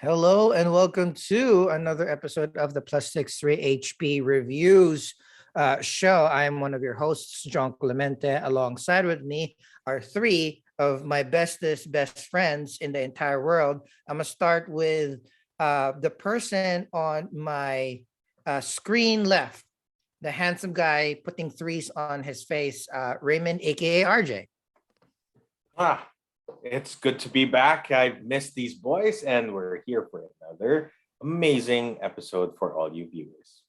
Hello and welcome to another episode of the Plus 63 HP Reviews show. I am one of your hosts, John Clemente. Alongside with me are three of my best friends in the entire world. I'm going to start with the person on my screen left, the handsome guy putting threes on his face, Raymond, aka RJ. It's good to be back. I've missed these boys, and we're here for another amazing episode for all you viewers.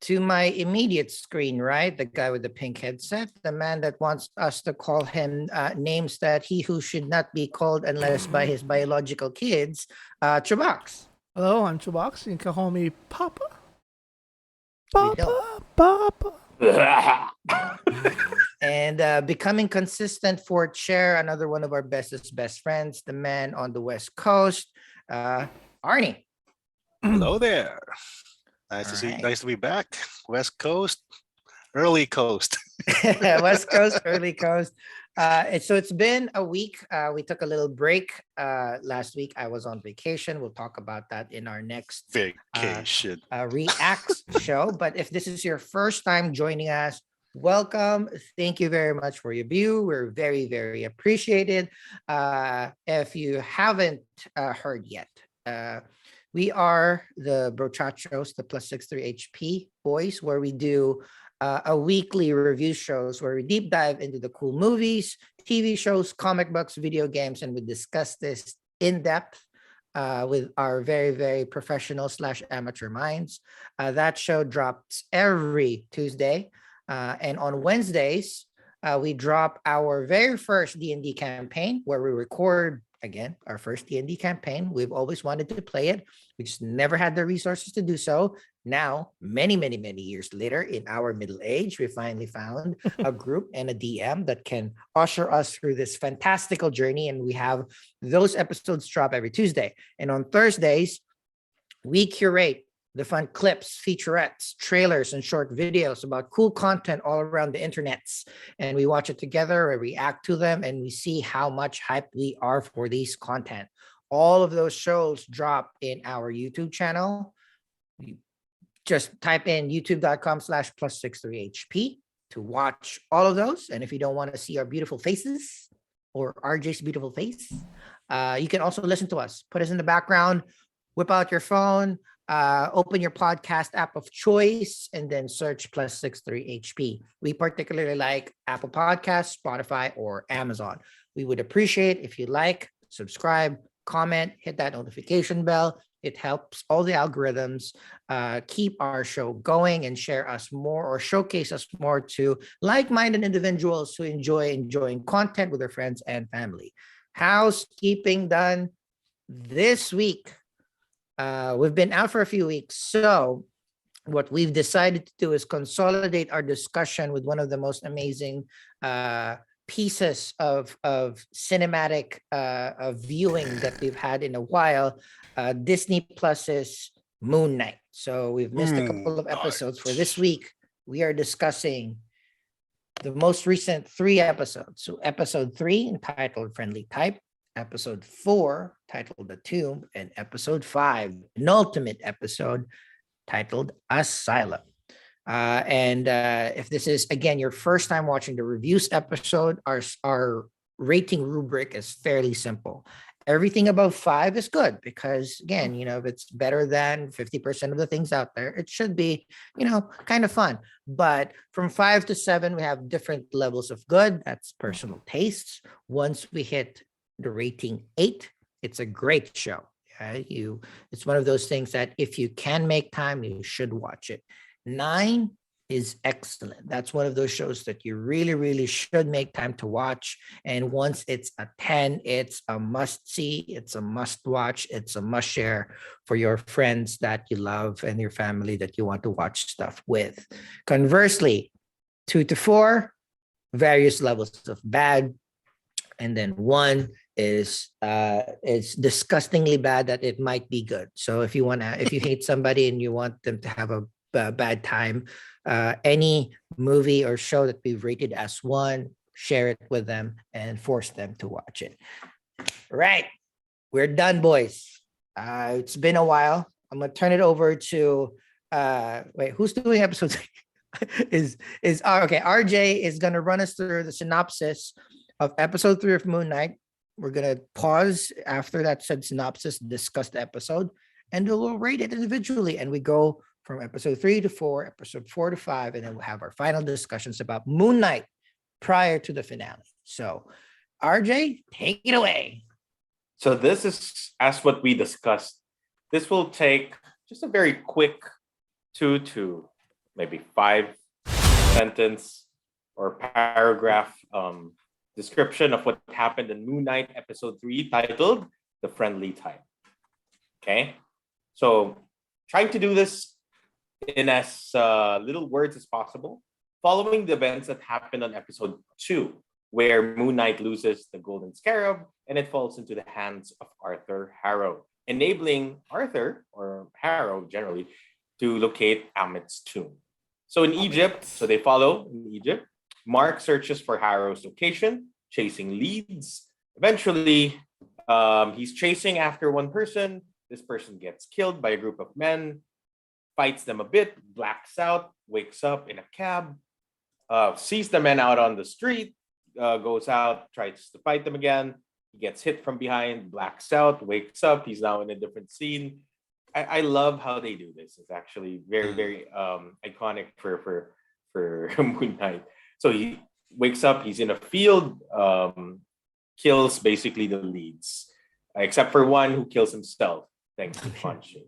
To my immediate screen, right, the guy with the pink headset, the man that wants us to call him names that he who should not be called unless by his biological kids, CHUBAX. Hello, I'm CHUBAX. You can call me Papa. Papa. And becoming consistent for chair, another one of our best friends, the man on the West Coast, Arni. Hello there. Nice to be back. West Coast, early coast. West Coast, early coast. So it's been a week. We took a little break. Last week I was on vacation. We'll talk about that in our next vacation reacts show. But if this is your first time joining us, welcome. Thank you very much for your view. We're very appreciated. If you haven't heard yet, we are the Brochachos, the Plus 63 HP boys, where we do a weekly review shows where we deep dive into the cool movies, TV shows, comic books, video games, and we discuss this in depth with our very professional / amateur minds. That show drops every Tuesday. And on Wednesdays, we drop our very first D&D campaign where we record, again, our first D&D campaign. We've always wanted to play it. We just never had the resources to do so. Now, many years later, in our middle age, we finally found a group and a DM that can usher us through this fantastical journey. And we have those episodes drop every Tuesday. And on Thursdays, we curate the fun clips, featurettes, trailers, and short videos about cool content all around the internets. And we watch it together, we react to them, and we see how much hype we are for these content. All of those shows drop in our YouTube channel. You just type in youtube.com/plus63hp to watch all of those. And if you don't want to see our beautiful faces or RJ's beautiful face, you can also listen to us. Put us in the background, whip out your phone, open your podcast app of choice, and then search Plus 63 HP. We particularly like Apple Podcasts, Spotify, or Amazon. We would appreciate if you like, subscribe, comment, hit that notification bell. It helps all the algorithms keep our show going and share us more or showcase us more to like-minded individuals who enjoying content with their friends and family. Housekeeping done. This week, we've been out for a few weeks, so what we've decided to do is consolidate our discussion with one of the most amazing pieces of cinematic viewing that we've had in a while, Disney Plus's Moon Knight. So we've missed a couple of episodes. For this week, we are discussing the most recent 3 episodes. So episode 3, entitled Friendly Type, episode 4, titled The Tomb, and episode 5, an ultimate episode, titled Asylum. And if this is, again, your first time watching the reviews episode, our rating rubric is fairly simple. Everything above 5 is good because, again, if it's better than 50% of the things out there, it should be, kind of fun. But from 5 to 7, we have different levels of good. That's personal tastes. Once we hit the rating 8, it's a great show. It's one of those things that if you can make time, you should watch it. 9 is excellent. That's one of those shows that you really should make time to watch. And once it's a 10, it's a must see, it's a must watch, it's a must share for your friends that you love and your family that you want to watch stuff with. Conversely, 2 to 4, various levels of bad. And then 1 is disgustingly bad that it might be good. So if you hate somebody and you want them to have a bad time, any movie or show that we've rated as 1, share it with them and force them to watch it. Right, we're done, boys. It's been a while. I'm gonna turn it over to wait, who's doing episode three? Okay, RJ is gonna run us through the synopsis of episode 3 of Moon Knight. We're gonna pause after that said synopsis, discuss the episode, and we'll rate it individually. And we go from episode 3 to 4, episode 4 to 5, and then we'll have our final discussions about Moon Knight prior to the finale. So, RJ, take it away. So this is as what we discussed. This will take just a very quick 2 to maybe 5 sentence or paragraph description of what happened in Moon Knight episode 3 titled The Friendly Type. Okay, so trying to do this in as little words as possible, following the events that happened on episode 2, where Moon Knight loses the Golden Scarab and it falls into the hands of Arthur Harrow, enabling Arthur, or Harrow generally, to locate Amit's tomb. So in Egypt, so they follow in Egypt, Mark searches for Harrow's location, chasing leads. Eventually, he's chasing after one person. This person gets killed by a group of men, fights them a bit, blacks out, wakes up in a cab, sees the men out on the street, goes out, tries to fight them again. He gets hit from behind, blacks out, wakes up. He's now in a different scene. I love how they do this. It's actually very, very iconic for Moon Knight. So he wakes up, he's in a field, kills basically the leads, except for one who kills himself, thanks to Khonshu.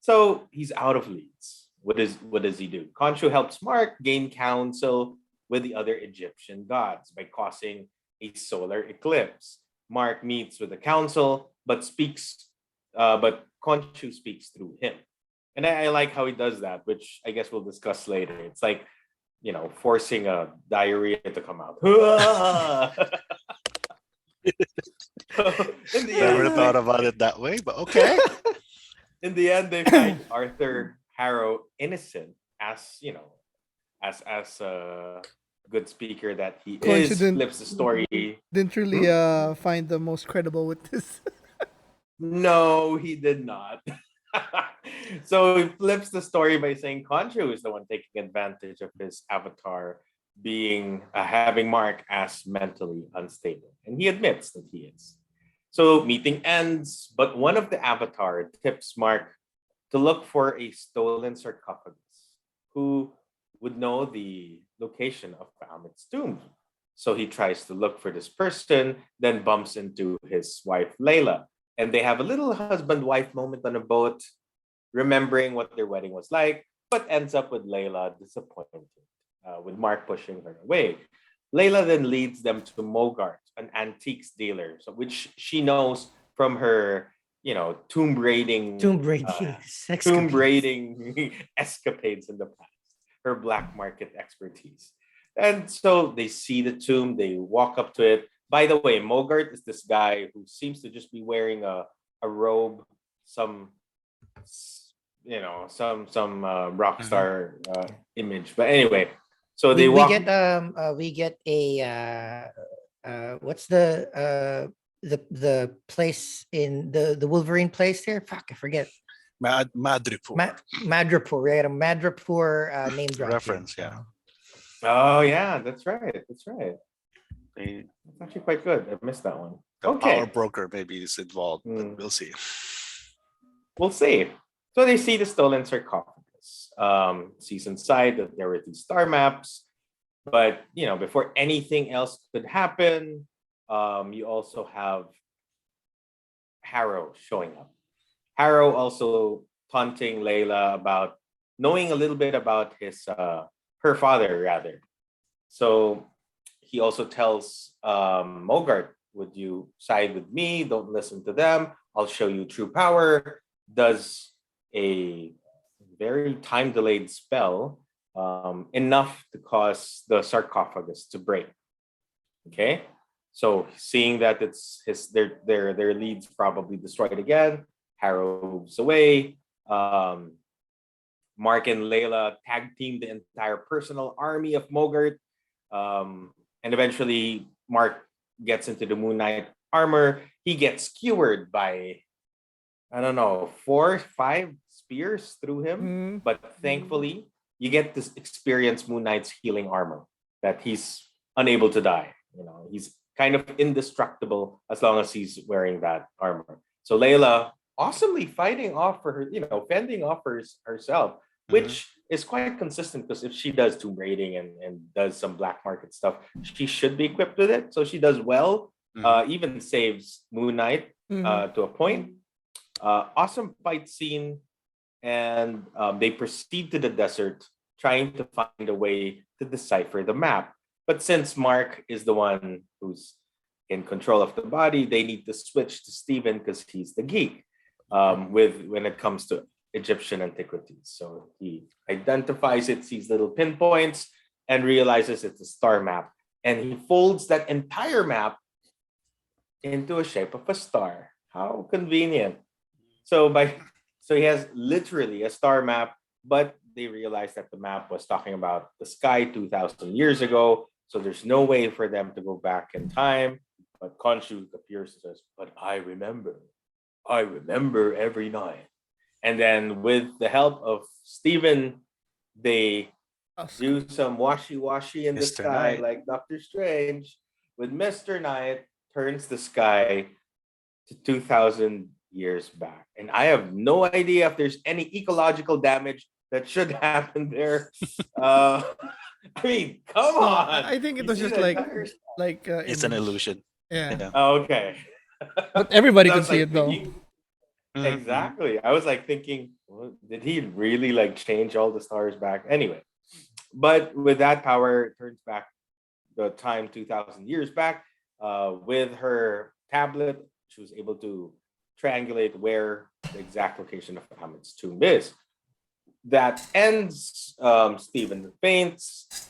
So he's out of leads. What does he do? Khonshu helps Mark gain counsel with the other Egyptian gods by causing a solar eclipse. Mark meets with the council, but Khonshu speaks through him. And I like how he does that, which I guess we'll discuss later. It's like, forcing a diarrhea to come out. Never thought about it that way, but okay. In the end, they find Arthur Harrow innocent, as as a good speaker that he is. Flips the story. Didn't really find the most credible with this. No, he did not. So he flips the story by saying Khonshu is the one taking advantage of his avatar being having Mark as mentally unstable, and he admits that he is. So meeting ends, but one of the avatar tips Mark to look for a stolen sarcophagus, who would know the location of Amit's tomb. So he tries to look for this person, then bumps into his wife Layla, and they have a little husband-wife moment on a boat, remembering what their wedding was like, but ends up with Layla disappointed, with Mark pushing her away. Layla then leads them to Mogart, an antiques dealer, which she knows from her, tomb raiding escapades in the past, her black market expertise. And so they see the tomb, they walk up to it. By the way, Mogart is this guy who seems to just be wearing a robe, some rock star image. But anyway, so they walk. We get a what's the place in the Wolverine place there? Fuck, I forget. Madripoor. Madripoor, right? A Madripoor name drop Reference, yeah. Oh yeah, that's right. It's actually quite good. I missed that one. The power broker maybe is involved, but we'll see. We'll see. So they see the stolen sarcophagus. Sees inside that there were these star maps, but before anything else could happen, you also have Harrow showing up. Harrow also taunting Layla about knowing a little bit about her father, rather. So he also tells Mogart, would you side with me? Don't listen to them. I'll show you true power. Does a very time-delayed spell, enough to cause the sarcophagus to break. Okay? So seeing that it's their leads probably destroyed again, Harrow moves away. Mark and Layla tag team the entire personal army of Mogart. And eventually Mark gets into the Moon Knight armor. He gets skewered by I don't know, 4, 5 spears through him. Mm. But thankfully, you get to experience Moon Knight's healing armor, that he's unable to die. He's kind of indestructible as long as he's wearing that armor. So Layla awesomely fighting off for her, fending off herself, which is quite consistent because if she does tomb raiding and does some black market stuff, she should be equipped with it. So she does well, even saves Moon Knight to a point. Awesome fight scene. And they proceed to the desert trying to find a way to decipher the map. But since Mark is the one who's in control of the body, they need to switch to Steven because he's the geek when it comes to Egyptian antiquities. So he identifies it, sees little pinpoints, and realizes it's a star map. And he folds that entire map into a shape of a star. How convenient. So he has literally a star map, but they realized that the map was talking about the sky 2,000 years ago. So there's no way for them to go back in time. But Khonshu appears and says, but I remember every night. And then with the help of Steven, they do some washy-washy in the Mr. sky, Knight. like Doctor Strange, with Mr. Knight turns the sky to 2,000 years back. And I have no idea if there's any ecological damage that should happen there. I mean, come on. I think it You was see just the like entire- It's an image. illusion. Yeah. Oh, okay. But everybody I could was, see like, it though. thinking- Exactly. I was like thinking, well, did he really like change all the stars back? Anyway, but with that power, it turns back the time 2,000 years back. With her tablet, she was able to triangulate where the exact location of Muhammad's tomb is. That ends Stephen faints.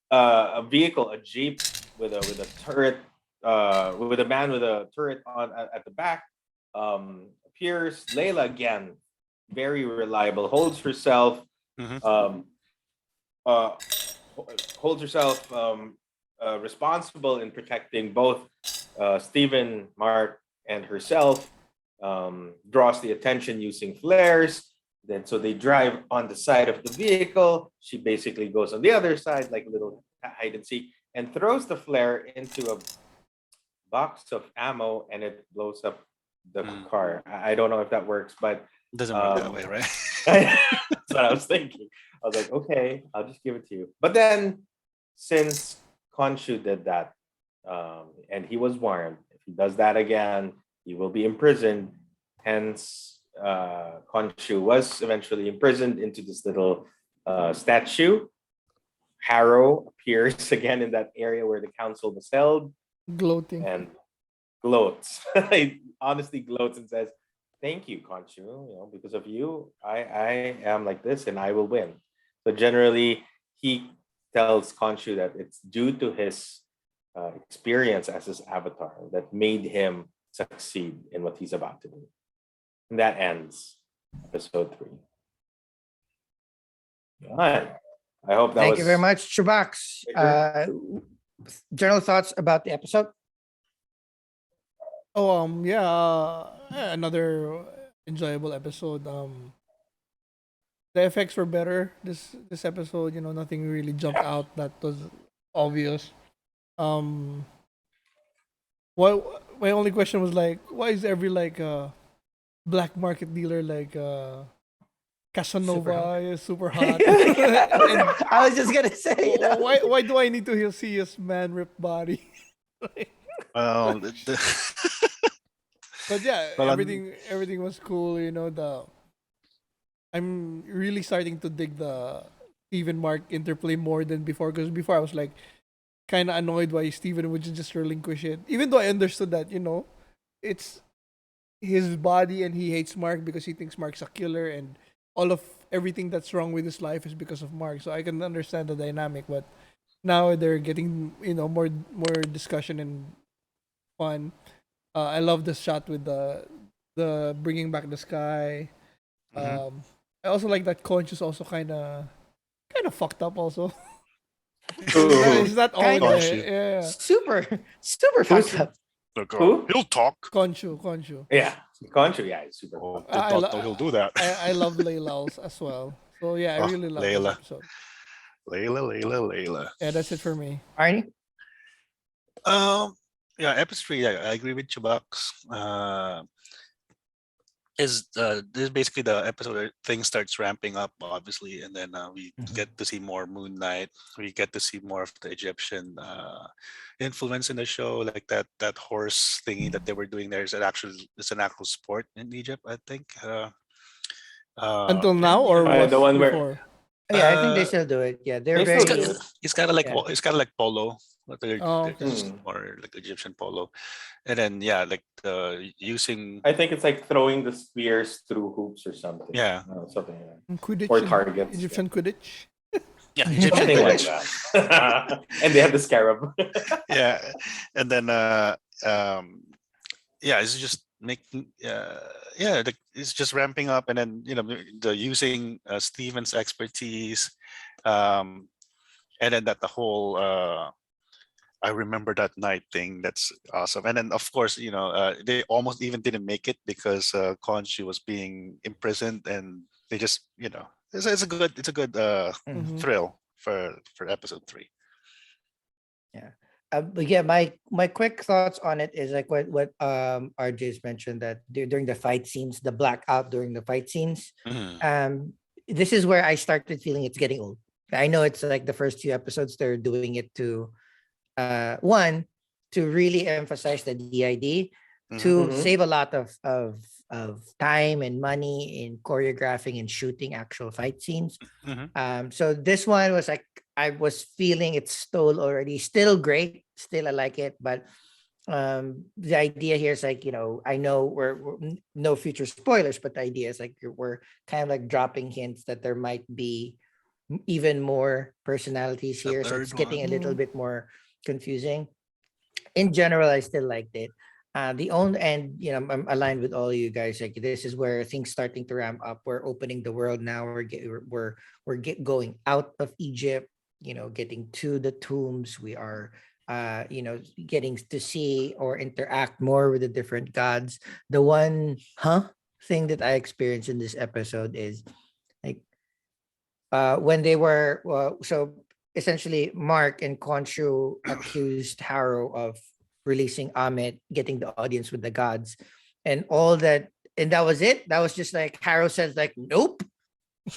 A vehicle, a jeep with a turret, with a man with a turret on at the back, appears. Layla again, very reliable, holds herself, responsible in protecting both Stephen, Mark, and herself. Draws the attention using flares. Then so they drive on the side of the vehicle. She basically goes on the other side, like a little hide and seek, and throws the flare into a box of ammo, and it blows up the car. I don't know if that works, but Doesn't work that way, right? that's what I was thinking. I was like, okay, I'll just give it to you. But then, since Khonshu did that, and he was warned, if he does that again, he will be imprisoned. Hence, Khonshu was eventually imprisoned into this little statue. Harrow appears again in that area where the council was held Gloating. and gloats. He honestly gloats and says, thank you, Khonshu. Because of you, I am like this and I will win. So generally, he tells Khonshu that it's due to his experience as his avatar that made him succeed in what he's about to do. And that ends episode 3. Right. I hope that Thank was you very much, CHUBAX. General thoughts about the episode? Oh yeah, another enjoyable episode. The effects were better this episode. Nothing really jumped out that was obvious. What my only question was like, why is every black market dealer like Casanova is super hot? And I was just gonna say. why do I need to see his man ripped body? Well, But yeah, Well, everything was cool. I'm really starting to dig the Steven Mark interplay more than before, because before I was like kind of annoyed why Steven would just relinquish it, even though I understood that it's his body and he hates Mark because he thinks Mark's a killer, and all of everything that's wrong with his life is because of Mark. So I can understand the dynamic, but now they're getting more discussion and fun. I love the shot with the bringing back the sky. I also like that Conch is also kind of fucked up also. Is that all? Kinda. Yeah. Super fucked up. Look, Who? he'll talk. Conchu. Yeah. Conchu, yeah, it's super Oh, fun. did I, not lo- know he'll do that. I love Layla's as well. So yeah, I Oh, really love this Layla. episode. Layla. Yeah, that's it for me. Arnie? Yeah, episode 3. I agree with CHUBAX. This is basically the episode where things starts ramping up, obviously, and then we Mhm. get to see more Moon Knight. We get to see more of the Egyptian influence in the show, like that horse thingy that they were doing there is it's an actual sport in Egypt, I think. Until Yeah, now or was The one where before? Oh, yeah, I think they uh, still do it. Yeah, they're they still very. do it. it's kind of like Yeah. it's kind of like polo. But Oh, they're okay. just Hmm. more like Egyptian polo, and then yeah, like using I think it's like throwing the spears through hoops or something. Yeah. Something like that. Quidditch. Or targets. Egyptian Quidditch. yeah Egyptian Something like Quidditch. that. And they have the scarab. Yeah, and then yeah, it's just making yeah, it's just ramping up, and then the using Steven's expertise, um, and then that the whole I remember that night thing. That's awesome. And then of course, they almost even didn't make it because Khonshu was being imprisoned, and they just it's a good Mhm. thrill for episode 3. But yeah, my quick thoughts on it is like what RJ's mentioned that during the fight scenes, the blackout during the fight scenes, Mhm. this is where I started feeling it's getting old. I know it's like the first few episodes they're doing it to one, to really emphasize the DID, to Mhm. save a lot of time and money in choreographing and shooting actual fight scenes. Mhm. So this one was like I was feeling it's stole already. Still great, still I like it, but the idea here is like I know we're no future spoilers, but the idea is like we're kind of like dropping hints that there might be even more personalities The here, so it's third getting a one. little bit more confusing. In general, I still liked it. The only and I'm aligned with all you guys. Like this is where things starting to ramp up. We're opening the world now. We're going out of Egypt. Getting to the tombs. We are getting to see or interact more with the different gods. The one thing that I experienced in this episode is like when they were so essentially Mark and Khonshu accused Harrow of releasing Amit, getting the audience with the gods, and all that, and that was it. That was just like Harrow says, like, nope,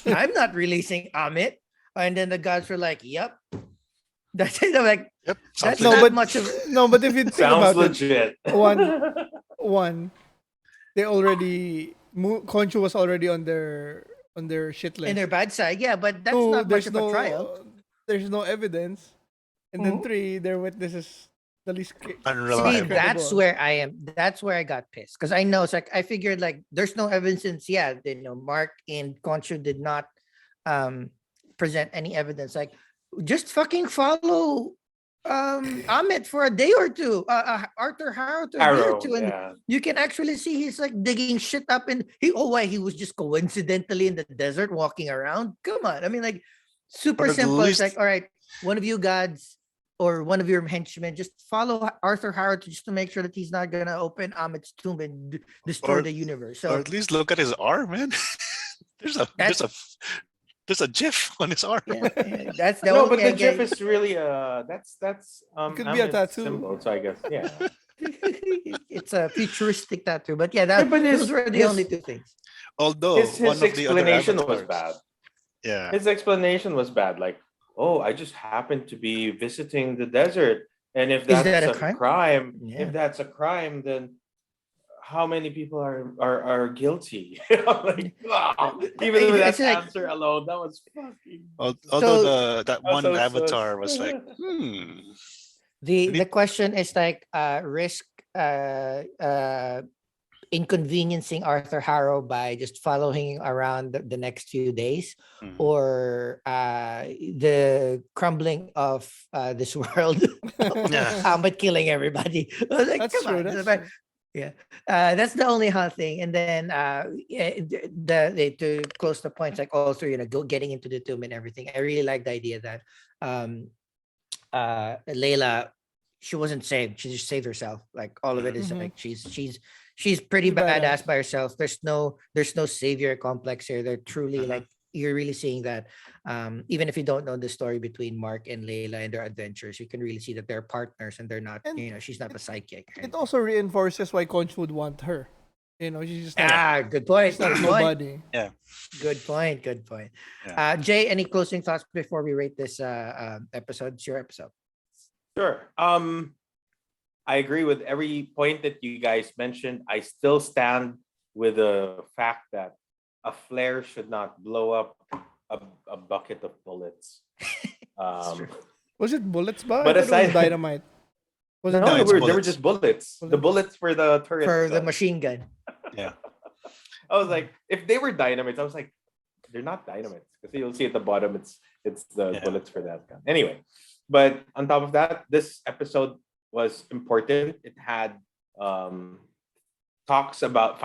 I'm not releasing Amit, and then the gods were like, yep. That's it. I'm like, Yep. that's No, not but much of. no, but if you think Sounds about it, legit. one, they already Conchu was already on their shit In list. their bad side, yeah, but that's Two, not much of a trial. there's no evidence, and then Mhm. three, their witnesses the least See, Unreliable. that's where I am. That's where I got pissed because I know it's like I figured like there's no evidence. Yeah, Mark and Conchu did not present any evidence. Like, just fucking follow Amit for a day or two. Arthur Harrow to a day or Arrow, two, and yeah. you can actually see he's like digging shit up, and why he was just coincidentally in the desert walking around. Come on, I mean like super Or at simple. It's least- like all right, one of you gods or one of your henchmen, just follow Arthur Harrow just to make sure that he's not gonna open Amit's tomb and destroy Or- the universe. Or So at least look at his arm, man. There's a GIF on his arm. yeah, that's the No, only but the again, GIF is really that's could be a Amit's tattoo. symbol, so I guess yeah. it's a futuristic tattoo. But yeah, Yeah, but those were the only two things. Although His one of the other explanation was avatars. bad. Yeah. His explanation was bad. Like, oh, I just happened to be visiting the desert, and if Is that's that a a crime? crime, Yeah. if that's a crime, then how many people are guilty? I'm like, wow. Even with It's that like- answer alone, that was fucking. Although So- that one so avatar sus. was like, The question is like risk inconveniencing Arthur Harrow by just following around the next few days, Mhm. or the crumbling of this world, Yeah. but killing everybody. I was like, That's come true. on. That's But true. yeah, that's the only hot thing. And then to close the points, like also getting into the tomb and everything. I really like the idea that Layla, she wasn't saved. She just saved herself. Like all of it is Mhm. like she's pretty She's badass. badass by herself. There's no savior complex here. They're truly Mhm. like you're really seeing that. Even if you don't know the story between Mark and Layla and their adventures, you can really see that they're partners and they're not. And She's not it, the sidekick. Or it anything. also reinforces why Conch would want her. She's just not Yeah. Good point. she's not Good point. nobody. Yeah. Good point. Good point. Yeah. Jay, any closing thoughts before we rate this episode? It's your episode. Sure. I agree with every point that you guys mentioned. I still stand with the fact that a flare should not blow up a bucket of bullets. true. Was it bullets, ba? But I thought it was aside- dynamite. Was it No, No, they it's were bullets. just bullets. The Bullets. bullets for the turret. For the gun. machine gun. Yeah. I was like, if they were dynamites, I was like, they're not dynamites because you'll see at the bottom it's the Yeah. bullets for that gun. Anyway, but on top of that, this episode was important. It had talks about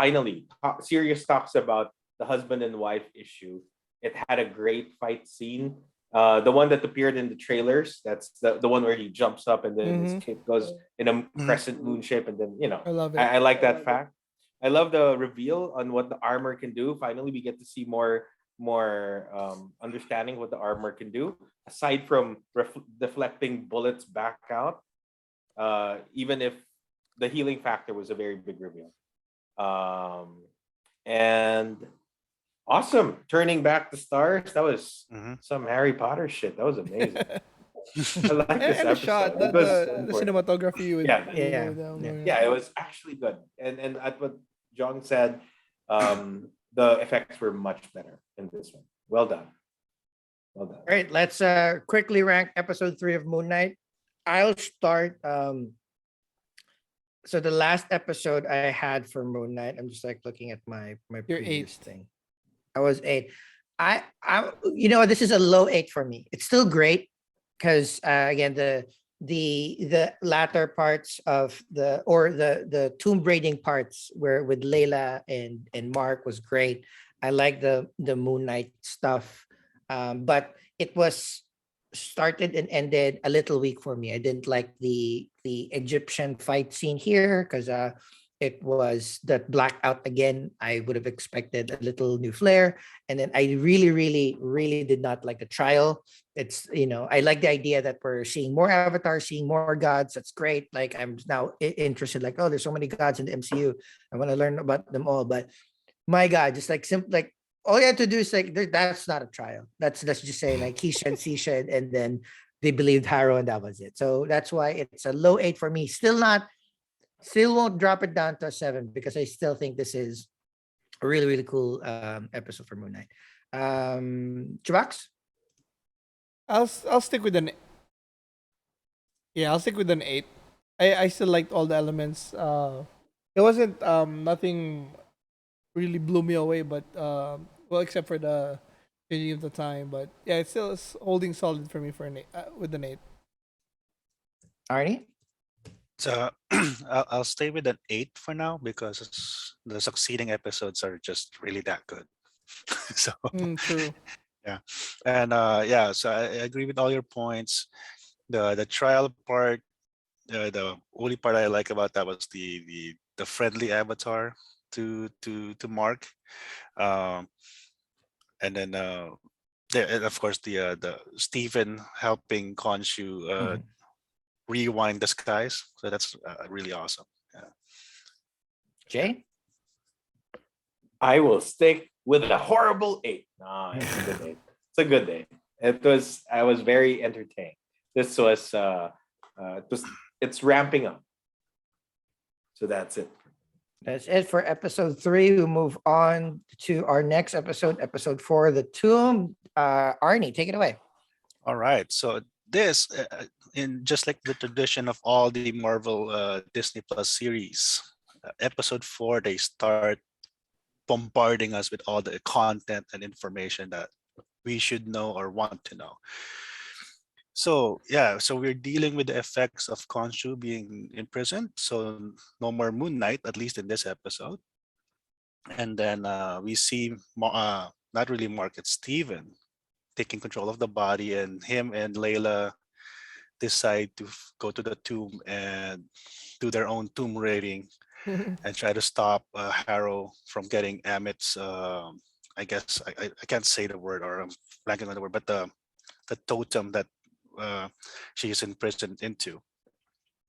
serious talks about the husband and wife issue. It had a great fight scene. The one that appeared in the trailers, that's the one where he jumps up and then his Mhm. kid goes in a crescent moon shape, and then I love it. I like that fact. I love the reveal on what the armor can do. Finally, we get to see more understanding what the armor can do. Aside from deflecting bullets back out, even if the healing factor was a very big reveal. And awesome, turning back the stars. That was Mhm. some Harry Potter shit. That was amazing. I like and, this and the episode. shot, It was the important. cinematography with Yeah. Yeah. down Yeah. there. Yeah, it was actually good. And at what Jong said, the effects were much better in this one. Well done. Well done. All right, let's quickly rank episode 3 of Moon Knight. I'll start. So the last episode I had for Moon Knight, I'm just like looking at my You're previous 8. thing. I was 8. I this is a low 8 for me. It's still great because again the latter parts of the tomb braiding parts where with Layla and Mark was great. I like the Moon Knight stuff, but it was started and ended a little weak for me. I didn't like the Egyptian fight scene here because it was that blackout again. I would have expected a little new flair, and then I really did not like the trial. It's I like the idea that we're seeing more avatars, seeing more gods. That's great. Like I'm now interested. Like, oh, there's so many gods in the MCU. I want to learn about them all. But my God, just like simple, like all you have to do is like that's not a trial. Let's just say like he should, she should, and then they believed Harrow, and that was it. So that's why it's a low 8 for me. Still won't drop it down to a 7 because I still think this is a really cool episode for Moon Knight. CHUBAX? I'll stick with an I'll stick with an 8. I still liked all the elements. It wasn't nothing really blew me away, but well, except for the changing of the time, but yeah, it's still holding solid for me for an 8, with an 8. Arnie? So I'll stay with an 8 for now because the succeeding episodes are just really that good. So True. yeah, and so I agree with all your points. The trial part, the only part I like about that was the friendly avatar to Mark, and then and of course the Stephen helping Khonshu rewind the skies. So that's really awesome. Yeah. Jay? I will stick with a horrible 8. No, it's a good 8. It's a good 8. I was very entertained. This was it's ramping up. So that's it. That's it for episode 3. We move on to our next episode, episode 4, The Tomb. Arnie, take it away. All right. So this, in just like the tradition of all the Marvel Disney Plus series, episode 4, they start bombarding us with all the content and information that we should know or want to know. So so we're dealing with the effects of Khonshu being imprisoned. So no more Moon Knight, at least in this episode. And then we see not really Mark, it's Steven taking control of the body, and him and Layla decide to go to the tomb and do their own tomb raiding. and try to stop Harrow from getting Amit's. I guess I can't say the word, or I'm blanking on the word, but the totem that she is imprisoned into.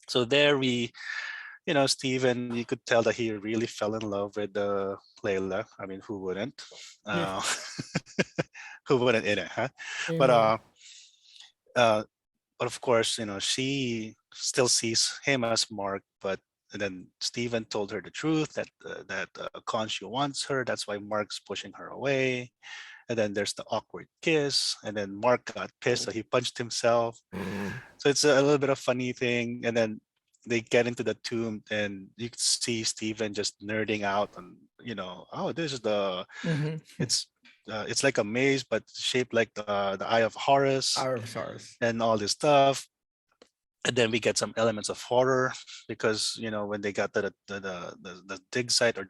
So there we, Steven, you could tell that he really fell in love with Layla. I mean, who wouldn't? Yeah. Uh, who wouldn't in it, huh? But Amen. uh, but of course, she still sees him as Mark. But and then Steven told her the truth that Khonshu wants her. That's why Mark's pushing her away. And then there's the awkward kiss. And then Mark got pissed, so he punched himself. So it's a little bit of funny thing. And then they get into the tomb, and you can see Steven just nerding out on, oh, this is Mhm. it's like a maze, but shaped like the Eye of Horus Hour of Sorrows. and all this stuff. And then we get some elements of horror because when they got to the dig site, or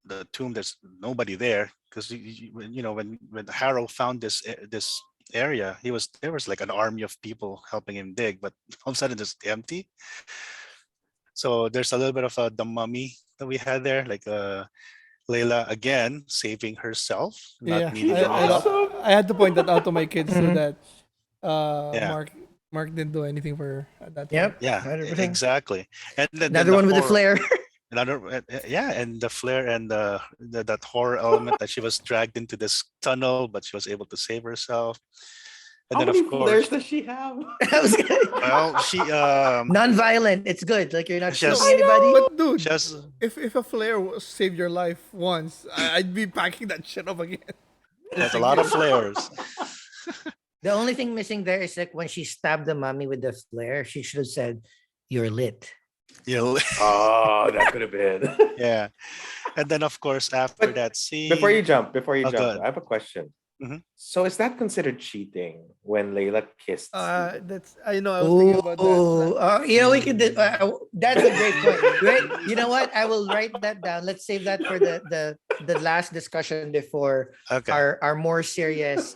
the tomb, there's nobody there, because when Harrow found this area, there was like an army of people helping him dig, but all of a sudden it's empty. So there's a little bit of the mummy that we had there, like Layla again saving herself, not Yeah, needing I, any I, help. lo- I had to point that out to my kids too, Mhm. that Yeah, Mark didn't do anything for her at that point. Yep. yeah, 100%. exactly. And then Another the one with the horror. flare. Another, yeah, and the flare and that horror element that she was dragged into this tunnel, but she was able to save herself. And How then, many of flares course, does she have? I was gonna- well, Non-violent. It's good. Like you're not she shooting has, anybody. But she dude, has, if a flare saved your life once, I'd be packing that shit up again. has Just a in lot of case. flares. The only thing missing there is like when she stabbed the mummy with the flare, she should have said, "You're lit." You know, Oh, that could have been. yeah. And then, of course, after But that scene, before you oh, jump, good. I have a question. Mhm. So is that considered cheating when Layla kissed Steven? That's I know. I was thinking about that. We could. That's a great point. Right? You know what? I will write that down. Let's save that for the last discussion before Okay. our more serious.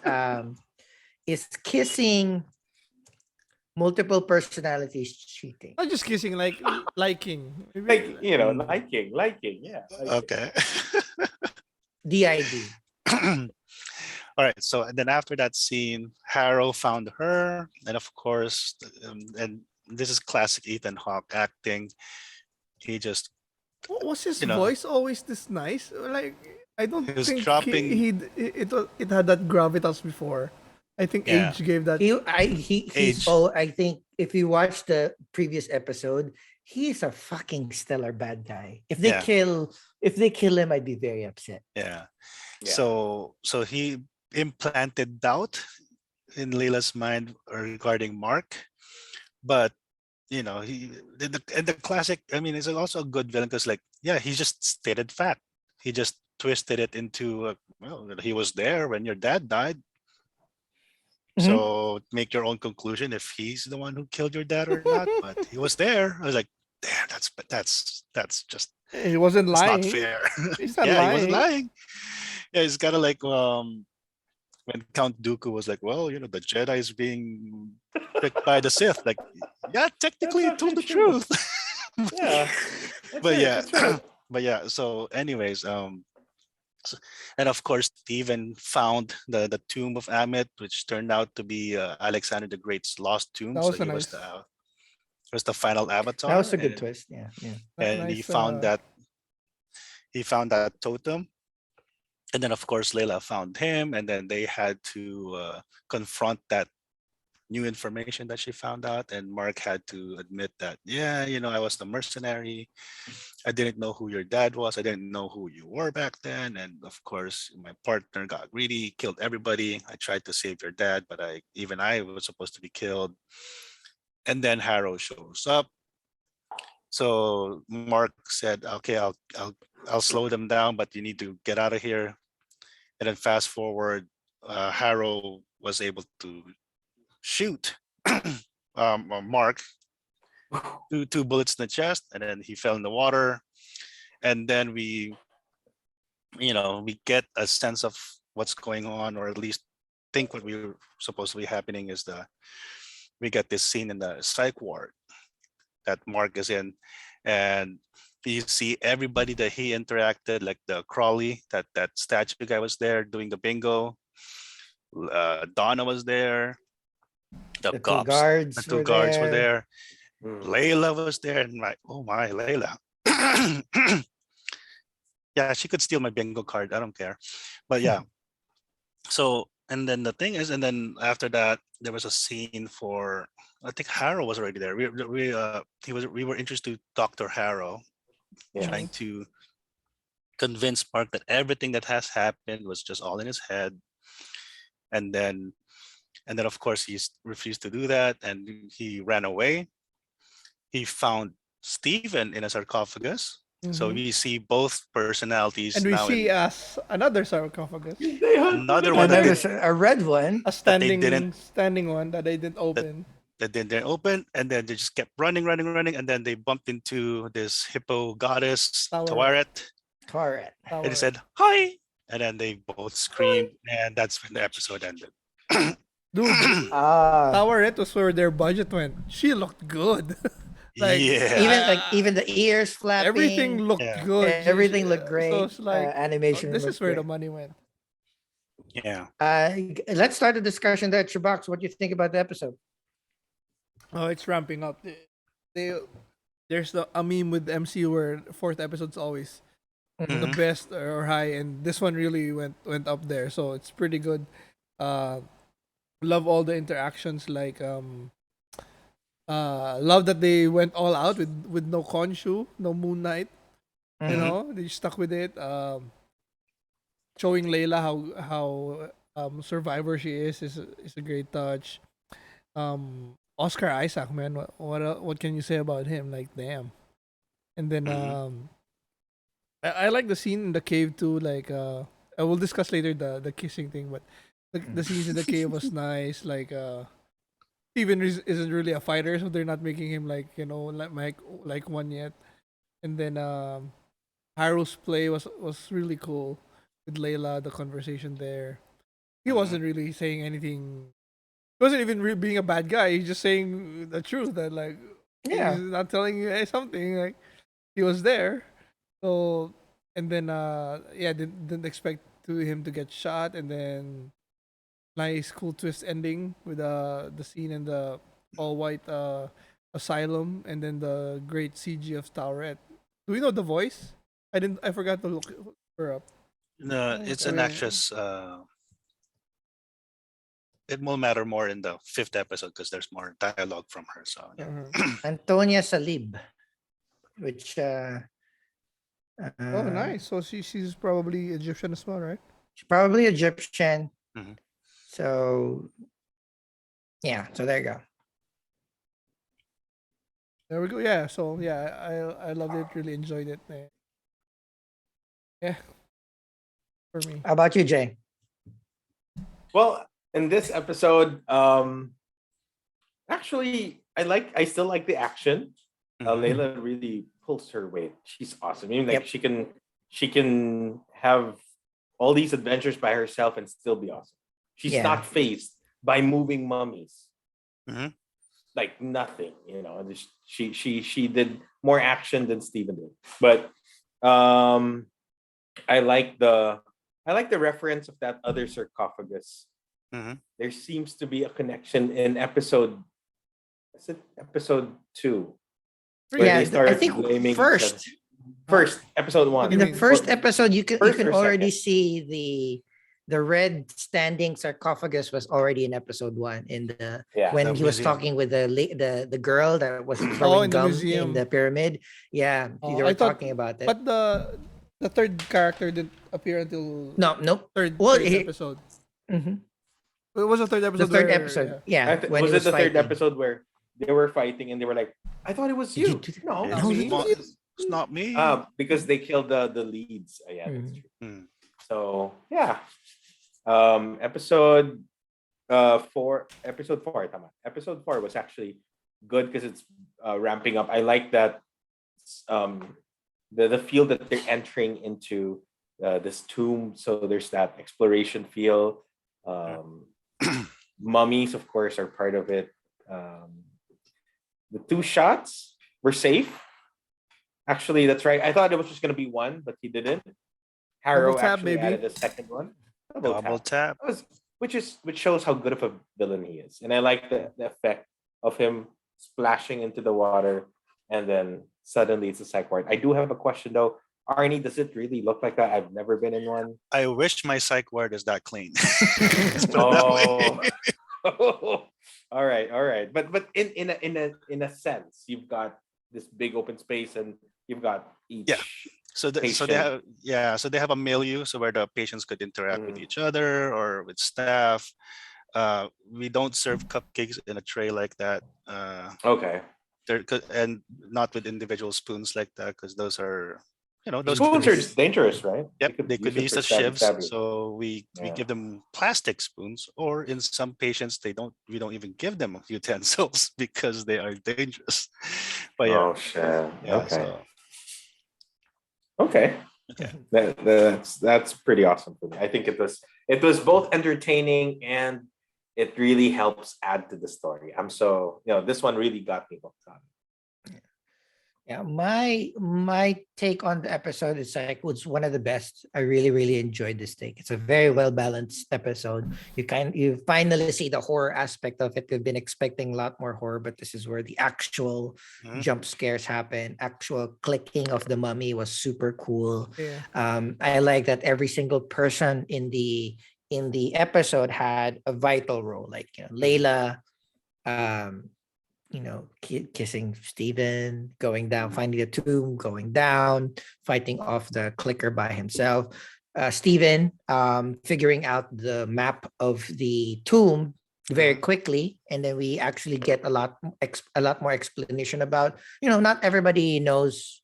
Is kissing multiple personalities cheating? Not just kissing, like liking. Maybe, Like, Mm. liking, yeah. Liking. Okay. DID. All right. So, and then after that scene, Harrow found her, and of course, and this is classic Ethan Hawke acting. He just, Was his you know, voice always this nice? Like I don't he was think dropping. it had that gravitas before. I think Yeah. age gave that. He's Age. I think if you watch the previous episode, he's a fucking stellar bad guy. If they Yeah. kill him, I'd be very upset. Yeah. Yeah. So he implanted doubt in Layla's mind regarding Mark, but and the classic. I mean, it's also a good villain because, like, yeah, he just stated fact. He just twisted it into, well, he was there when your dad died. Mhm. So make your own conclusion if he's the one who killed your dad or not. But he was there. I was like, damn, that's just He wasn't it's not lying. fair. He's not Yeah, he wasn't lying. lying. Yeah, it's kind of like when Count Dooku was like, well, the Jedi is being picked by the Sith. Like, yeah, technically it That's told the actually true. truth. Yeah. But That's yeah, it, that's right. but yeah. So, anyways, and of course, Stephen found the tomb of Amit, which turned out to be Alexander the Great's lost tomb. That So was a he nice, was the final avatar. That was a good and, twist. Yeah, yeah. and nice. he found that totem. And then, of course, Layla found him, and then they had to confront that new information that she found out. And Mark had to admit that, yeah, I was the mercenary. I didn't know who your dad was. I didn't know who you were back then. And of course, my partner got greedy, killed everybody. I tried to save your dad, but I was supposed to be killed. And then Harrow shows up. So Mark said, okay, I'll slow them down, but you need to get out of here. And then fast forward, Harrow was able to shoot Mark two bullets in the chest, and then he fell in the water. And then we get a sense of what's going on, or at least think what we were supposed to be happening is we get this scene in the psych ward that Mark is in, and You see everybody that he interacted, like the Crawley, that statue guy was there doing the bingo. Donna was there. The The two cops, the guards two were guards were there. there. Mm. Layla was there, and like, oh my, Layla. Yeah, she could steal my bingo card. I don't care. But yeah. So, and then the thing is, and then after that, there was a scene for, I think Harrow was already there. We were introduced to Dr. Harrow, Yeah. trying to convince Mark that everything that has happened was just all in his head. And then of course he refused to do that, and he ran away. He found Stephen in a sarcophagus. So Mhm. we see both personalities And we now see in another sarcophagus, They hunt another them one that Another did a red one. a that they didn't standing one that they didn't that open. that didn't open, and then they just kept running, and then they bumped into this hippo goddess Tower. Tawaret, Correct. and Tower. he said hi, and then they both screamed, and that's when the episode ended. Dude, Ah. Tower was where their budget went. She looked good. Like Yeah, Even the ears flapping. everything looked Yeah. good. Everything looked So great. it's like Animation. this is looked where the great. money went. yeah. Let's start the discussion there, CHUBAX. What do you think about the episode? Oh, it's ramping up. There's a meme with MCU where fourth episode's always the Mhm. best or high, and this one really went up there. So it's pretty good. Love all the interactions. Like love that they went all out with no Khonshu, no Moon Knight. You Mhm. know, they stuck with it. Showing Layla how survivor she is a great touch. Oscar Isaac, man, what can you say about him? Like, damn. And then I like the scene in the cave too. Like, I will discuss later the kissing thing, but the scenes in the cave was nice. Like, Steven isn't really a fighter, so they're not making him like like one yet. And then Haru's play was really cool with Layla. The conversation there, he wasn't really saying anything. He wasn't even being a bad guy. He's just saying the truth that like Yeah. he's not telling you something. Like he was there. So and then yeah, didn't expect him to get shot, and then nice cool twist ending with the scene in the all white asylum, and then the great CG of Towerette. Do we know the voice? I forgot to look her up. No, it's an actress. It will matter more in the fifth episode because there's more dialogue from her. So yeah. Antonia Salib, which Oh, nice. So she's probably Egyptian as well, right? she's probably Egyptian. Mhm. So yeah, so there you go. There we go. Yeah. So yeah, I loved it. Really enjoyed it. Yeah. For me. How about you, Jay? Well, in this episode, actually, I still like the action. Mhm. Layla really pulls her weight. She's awesome. I mean, like Yep. she can have all these adventures by herself and still be awesome. She's Yeah. not faced by moving mummies. Mhm. Like nothing, you know. She did more action than Steven did. But I like the reference of that other sarcophagus. Mhm. There seems to be a connection in episode. Is it episode 2? Where Yeah, they start I think blaming each first. other. First, episode 1. In the mean? first episode, you can First or already second? see the red standing sarcophagus was already in episode 1 in the Yeah. when The he was museum. talking with the girl that was throwing in the gum museum. in the pyramid. Yeah, Oh, they I were thought- talking about that. But the third character didn't appear until Nope. third Well, episode. Mhm. It was the third The episode. third where- episode. yeah. Yeah, when Was he it the third fighting. episode where they were fighting and they were like, I thought it was Did you you. do that? No, No, it it's was- It's not me. because they killed the leads. Yeah, that's Mhm. true. Mm. So yeah. Episode 4, tama. Episode 4 was actually good because it's ramping up. I like that the feel that they're entering into this tomb. So there's that exploration feel. Mummies, of course, are part of it. The 2 shots were safe. Actually, that's right. I thought it was just gonna be one, but he didn't. Harrow Double tap, actually baby. added a second one. Double tap. That was, which shows how good of a villain he is, and I like the effect of him splashing into the water, and then suddenly it's a psych ward. I do have a question though. Arnie, does it really look like that? I've never been in one. I wish my psych ward is that clean. Let's put it that way. Oh, all right, all right. But in a sense, you've got this big open space, and you've got each. Yeah. So they patient. have so they have a milieu, so where the patients could interact with Mm. each other or with staff. We don't serve cupcakes in a tray like that. Okay. And not with individual spoons like that, because those are, those Spoons could are be, just dangerous, right? yep, they could be use used it as for stabby shivs. stabby. So we Yeah. give them plastic spoons, or in some patients we don't even give them utensils because they are dangerous. But yeah, Oh shit. yeah. Okay. So Okay. okay. That's pretty awesome for me. I think it was both entertaining, and it really helps add to the story. This one really got me hooked on. Yeah, my take on the episode is like was one of the best. I really enjoyed this take. It's a very well balanced episode. You finally see the horror aspect of it. We've been expecting a lot more horror, but this is where the actual Mhm. jump scares happen. Actual clicking of the mummy was super cool. Yeah. I like that every single person in the episode had a vital role. Like Layla, um, kissing Steven, going down, finding the tomb, going down, fighting off the clicker by himself. Steven figuring out the map of the tomb very Mhm. quickly, and then we actually get a lot more explanation about not everybody knows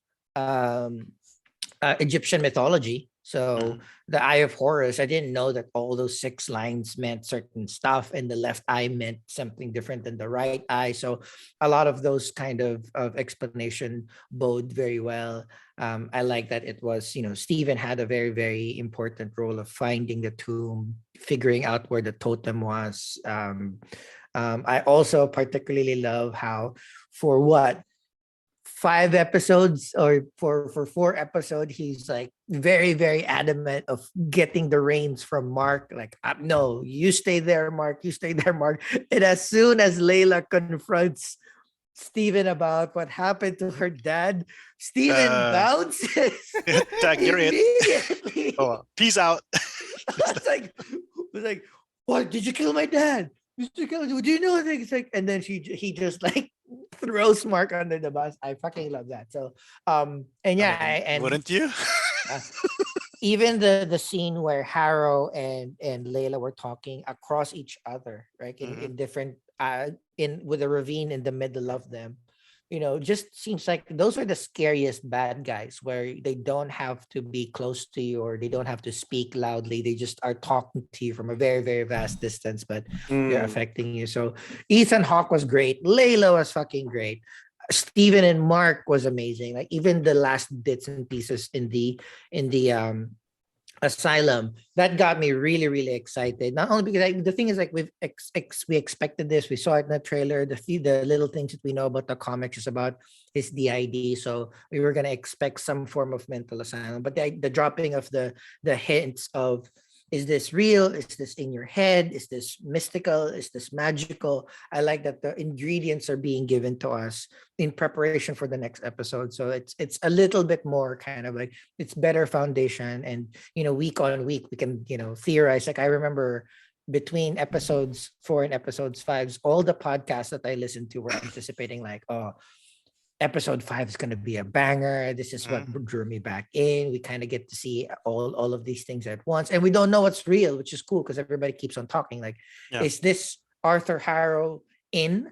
Egyptian mythology. So Mhm. the Eye of Horus, I didn't know that all those 6 lines meant certain stuff, and the left eye meant something different than the right eye. So a lot of those kind of explanation bode very well. I like that it was, Stephen had a very important role of finding the tomb, figuring out where the totem was. I also particularly love how for what 5 episodes or for 4 episodes he's like very adamant of getting the reins from Mark, like no, you stay there, Mark, you stay there, Mark. And as soon as Layla confronts Steven about what happened to her dad, Steven Uh, bounces Tag, you're it. immediately. Oh, peace out. I was like, what? Did you kill my dad? Did you kill? Do you know anything? It's like, and then he just like throws Mark under the bus. I fucking love that. So, and yeah, I mean, and wouldn't you? uh, even the scene where Harrow and Layla were talking across each other, right? Mhm. In different in with a ravine in the middle of them. Just seems like those are the scariest bad guys, where they don't have to be close to you, or they don't have to speak loudly. They just are talking to you from a very vast distance, but they're Mm. affecting you. So Ethan Hawke was great. Layla was fucking great. Steven and Mark was amazing. Like even the last bits and pieces in the Asylum, that got me really excited. Not only because the thing is, like, we expected this, we saw it in the trailer. The little things that we know about the comics is about his DID, so we were gonna expect some form of mental asylum. But the dropping of the hints of, is this real? Is this in your head? Is this mystical? Is this magical? I like that the ingredients are being given to us in preparation for the next episode. So it's a little bit more kind of like, it's better foundation, and week on week we can theorize. Like I remember between episodes 4 and episodes 5, all the podcasts that I listened to were anticipating like, oh, episode 5 is going to be a banger. This is what Mhm. drew me back in. We kind of get to see all of these things at once, and we don't know what's real, which is cool because everybody keeps on talking. Like, Yeah. is this Arthur Harrow in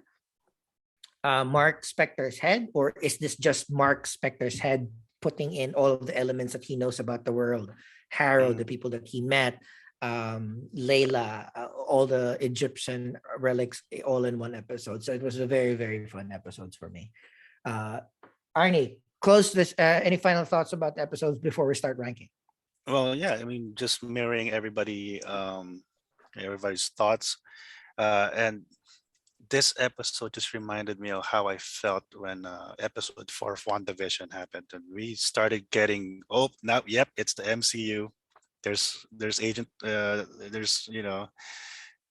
Mark Spector's head, or is this just Mark Spector's head putting in all of the elements that he knows about the world? Harrow, the Mm. people that he met, Layla, all the Egyptian relics, all in one episode. So it was a very fun episodes for me. Arnie, close this. Any final thoughts about the episodes before we start ranking? Well, yeah, I mean, just mirroring everybody's thoughts, and this episode just reminded me of how I felt when episode 4 of WandaVision happened, and we started getting, oh, now, yep, it's the MCU. There's agent, there's,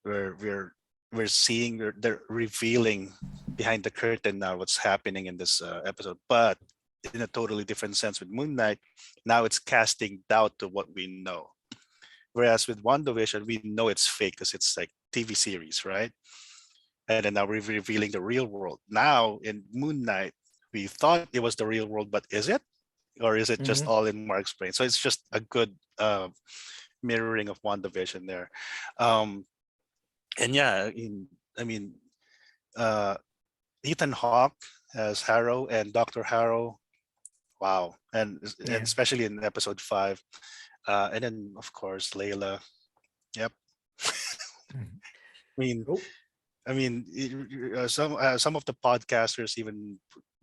we're seeing, they're revealing behind the curtain now what's happening in this episode, but in a totally different sense with Moon Knight. Now it's casting doubt to what we know. Whereas with WandaVision, we know it's fake because it's like TV series, right? And then now we're revealing the real world. Now in Moon Knight, we thought it was the real world, but is it? Or is it just Mhm. all in Mark's brain? So it's just a good mirroring of WandaVision there. Um, and yeah, I mean, uh, Ethan Hawke as Harrow and Dr. Harrow. Wow. And Yeah. especially in episode 5. And then of course Layla. Yep. Mhm. I mean, Cool. some of the podcasters even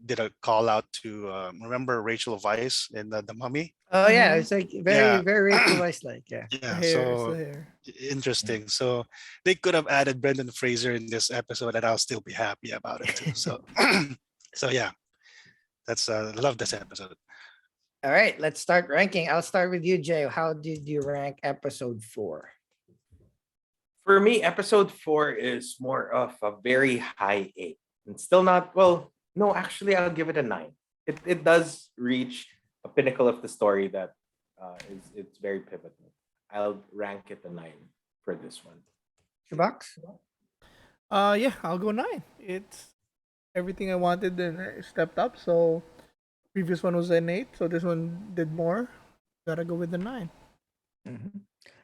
did a call out to remember Rachel Weisz in the Mummy. Oh yeah, Mhm. it's like Yeah, very Rachel Weisz like. Yeah. The yeah. hair, it's the So hair. interesting. So they could have added Brendan Fraser in this episode, and I'll still be happy about it too. So, so yeah, that's love this episode. All right, let's start ranking. I'll start with you, Jay. How did you rank episode 4? For me, episode 4 is more of a very high 8. And still not, well, no, actually, I'll give it a 9. It does reach a pinnacle of the story that it's very pivotal. I'll rank it a 9 for this one. CHUBAX? Yeah, I'll go 9. It's everything I wanted and I stepped up. So previous one was an 8, so this one did more. Gotta go with the 9. Mhm.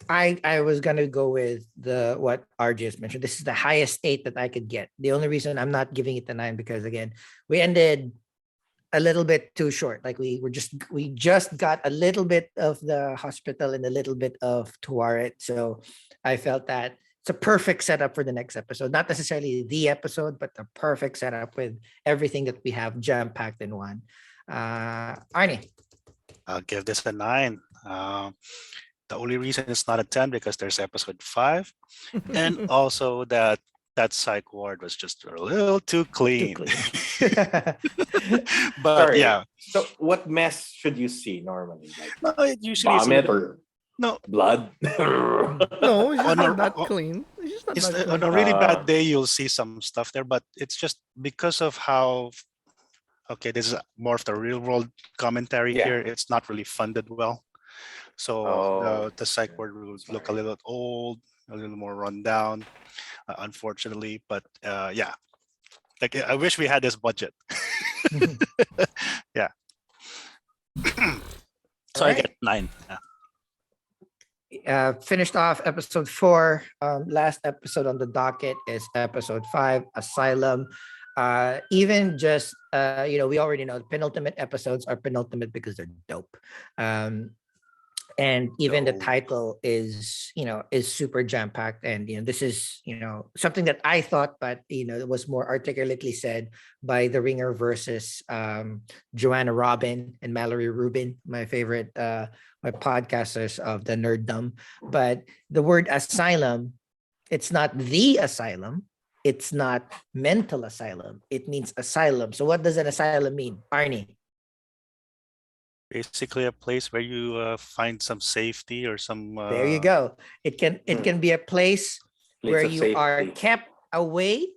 I was gonna go with the what RJ has mentioned. This is the highest 8 that I could get. The only reason I'm not giving it the 9 because again, we ended a little bit too short. Like we just got a little bit of the hospital and a little bit of Tuaret. So I felt that it's a perfect setup for the next episode. Not necessarily the episode, but the perfect setup with everything that we have jam-packed in one. Arnie. I'll give this a 9. The only reason it's not a 10 because there's episode 5, and also that psych ward was just a little too Too clean. clean. But Sorry. yeah, So, what mess should you see normally? Like no, it usually is a vomit little, or no. blood? No, it's just On a, not that o- clean. It's just not it's that on clean. a really Uh, bad day you'll see some stuff there, but it's just because of how, okay, this is more of the real world commentary Yeah. here. It's not really funded well, so Oh, the psych okay. ward will look a Sorry. little old, a little more run down, unfortunately. But yeah, like I wish we had this budget. Yeah. So I Alright. get 9. Finished off episode 4. Last episode on the docket is episode 5, Asylum. Even just we already know the penultimate episodes are penultimate because they're dope. And even the Dope. title is super jam packed, and this is something that I thought, but it was more articulately said by the Ringer versus Joanna Robin and Mallory Rubin, my favorite my podcasters of the nerddom. But the word asylum, it's not the asylum, it's not mental asylum, it means asylum. So what does an asylum mean, Arnie? Basically a place where you find some safety or some There you go. It can be a place where Place of you are safety kept away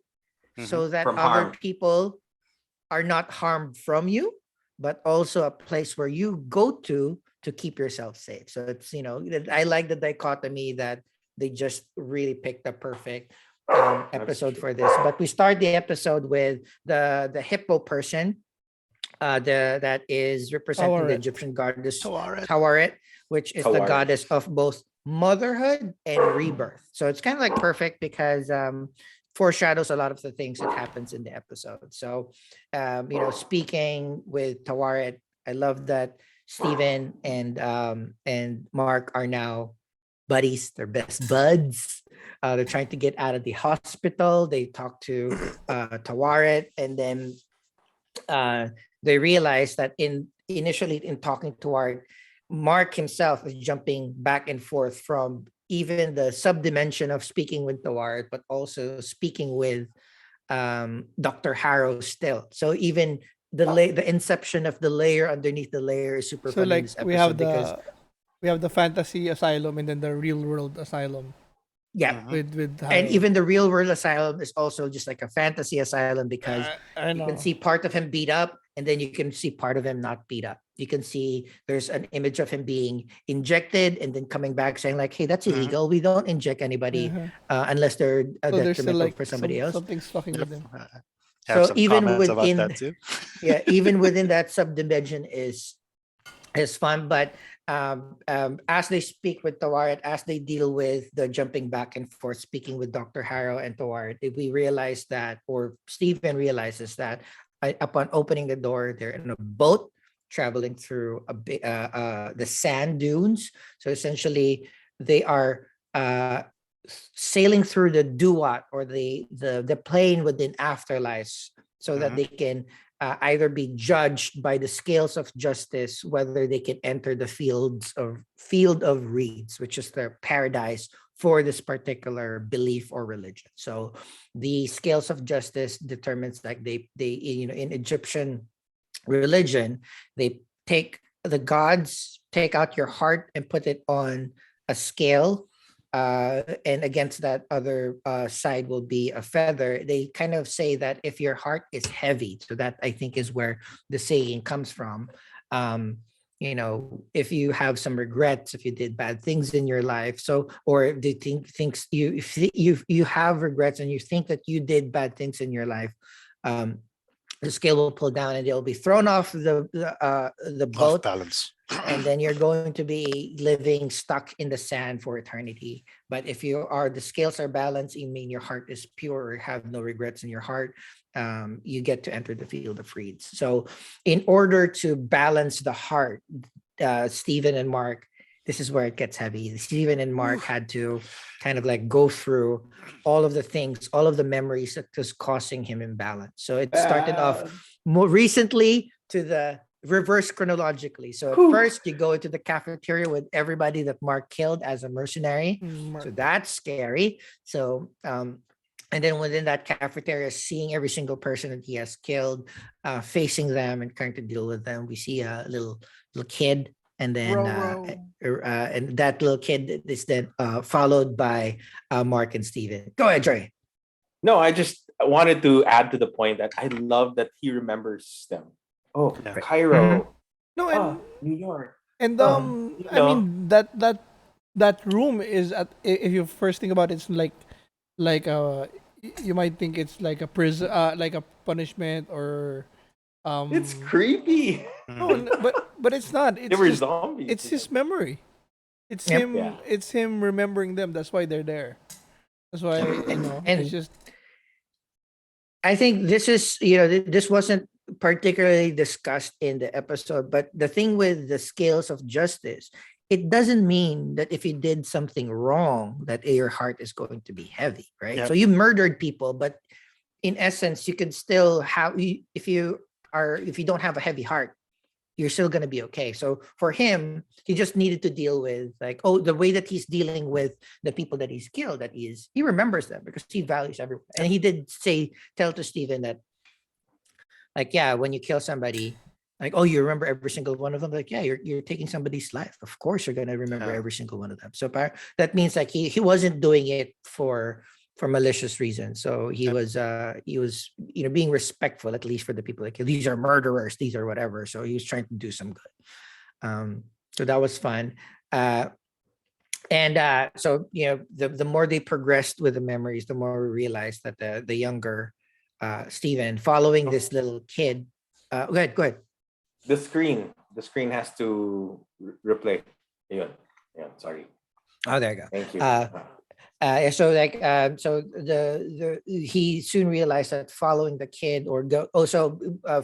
so that from other harm. people are not harmed from you, but also a place where you go to keep yourself safe. So it's I like the dichotomy that they just really picked the perfect episode true. for this. But we start the episode with the hippo person, that is representing the Tawaret. Egyptian goddess Tawaret. Tawaret, which is the Tawaret. goddess of both motherhood and rebirth. So it's kind of like perfect because foreshadows a lot of the things that happens in the episode. So speaking with Tawaret, I love that Steven and Mark are now buddies. They're best buds. They're trying to get out of the hospital. They talk to Tawaret, and then they realize that initially in talking to Mark himself is jumping back and forth from even the subdimension of speaking with Tawar, but also speaking with Dr. Harrow still. So even the inception of the layer underneath the layer is super So fun in like this episode because we have the fantasy asylum and then the real world asylum yeah, Mhm. with and Harrow. even the real world asylum is also just like a fantasy asylum because I you can know. see part of him beat up and then you can see part of him not beat up. You can see there's an image of him being injected and then coming back saying like, hey, that's Mhm. illegal, we don't inject anybody Uh-huh. unless they're So there's still detrimental like for somebody else. something's fucking Yep. with him. Have So some even comments about within that too. yeah, even within that subdimension is fun. But as they speak with Tawaret, as they deal with the jumping back and forth, speaking with Dr. Harrow and Tawaret, we realize that, or Stephen realizes that upon opening the door, they're in a boat traveling through the sand dunes. So essentially, they are sailing through the duat or the plane within afterlives so that Mhm. they can either be judged by the scales of justice whether they can enter the field of reeds, which is their paradise for this particular belief or religion. So the scales of justice determines like they in Egyptian religion, they take the gods take out your heart and put it on a scale, and against that other side will be a feather. They kind of say that if your heart is heavy, so that I think is where the saying comes from. um if you have some regrets, if you did bad things in your life, so or if you thinks you have regrets and you think that you did bad things in your life, um the scale will pull down and they'll be thrown off the Off boat, balance. and then you're going to be living stuck in the sand for eternity. But if the scales are balanced, you mean your heart is pure or have no regrets in your heart, you get to enter the field of reeds. So in order to balance the heart, Stephen and Mark, this is where it gets heavy. Stephen and Mark had to kind of like go through all of the things, all of the memories that was causing him imbalance. So it started off more recently to the reverse chronologically. So at first you go into the cafeteria with everybody that Mark killed as a mercenary. So that's scary. So and then within that cafeteria, seeing every single person that he has killed, facing them and trying to deal with them. We see a little kid, and then and that little kid is then followed by Mark and Steven. Go ahead, Dre. No, I just wanted to add to the point that I love that he remembers them. Oh, Yeah. Cairo. No, Oh, New York. and You I know. mean that room is at, if you first think about it, it's like you might think it's like a prison, like a punishment or It's creepy. no, Mhm. but it's not. They It's were just zombies. it's his memory. It's Yep. Yeah. him remembering them. That's why they're there. That's why it's And just I think this is, this wasn't particularly discussed in the episode, but the thing with the scales of justice, it doesn't mean that if you did something wrong, that your heart is going to be heavy, right? Yep. So you murdered people, but in essence, you could still have, if you don't have a heavy heart, you're still going to be okay. So for him, he just needed to deal with like, oh, the way that he's dealing with the people that he's killed, he remembers them because he values everyone. And he did tell to Stephen that, like, yeah, when you kill somebody, like, oh, you remember every single one of them. Like, yeah, you're taking somebody's life. Of course, you're gonna remember Yeah. every single one of them. So that means like he wasn't doing it for malicious reasons. So he Yep. was being respectful, at least for the people. Like, these are murderers, these are whatever. So he was trying to do some good. So that was fun. And so the more they progressed with the memories, the more we realized that the younger Steven, following this little kid. Go ahead. The screen has to replay. Yun. Sorry. Oh, there you go. Thank you. So like so he soon realized that following the kid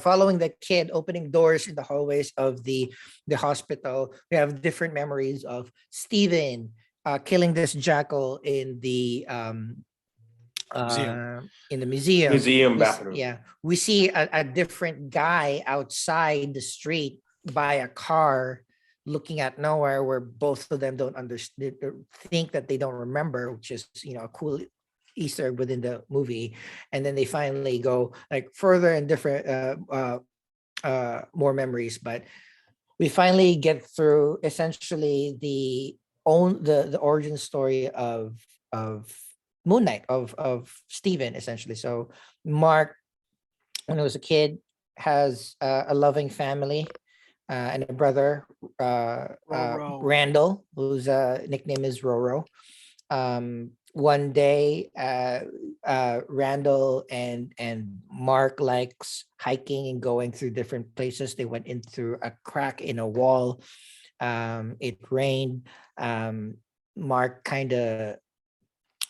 following the kid opening doors in the hallways of the hospital, we have different memories of Steven killing this jackal in the Museum. in the museum. Museum bathroom. We see a different guy outside the street by a car looking at nowhere, where both of them don't understand, think that they don't remember, which is a cool Easter egg within the movie, and then they finally go like further and different more memories. But we finally get through essentially the origin story of Moon Knight of Steven essentially. So Mark, when he was a kid, has a loving family and a brother, Roro. Randall, whose nickname is Roro. One day, Randall and Mark likes hiking and going through different places. They went in through a crack in a wall. It rained. Mark kind of